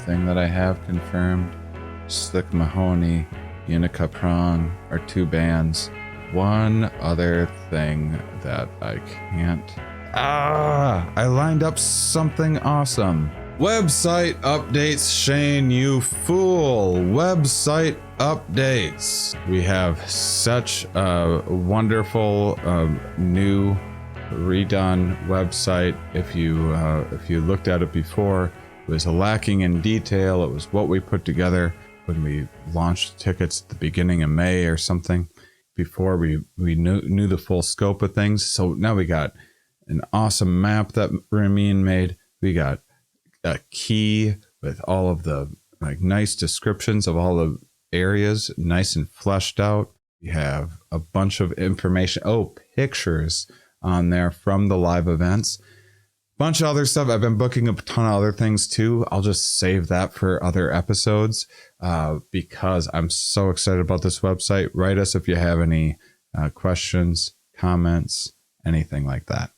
Thing that I have confirmed. Slick Mahoney, Unica Prong are 2 bands. One other thing that I can't. I lined up something awesome. Website updates, Shane, you fool. Website updates. We have such a wonderful new redone website. If you looked at it before, it was lacking in detail. It was what we put together when we launched tickets at the beginning of May or something, before we knew the full scope of things. So now we got an awesome map that Ramin made. We got a key with all of the nice descriptions of all the areas, nice and fleshed out. We have a bunch of information. Pictures on there from the live events. Bunch of other stuff. I've been booking a ton of other things too. I'll just save that for other episodes because I'm so excited about this website. Write us if you have any questions, comments, anything like that.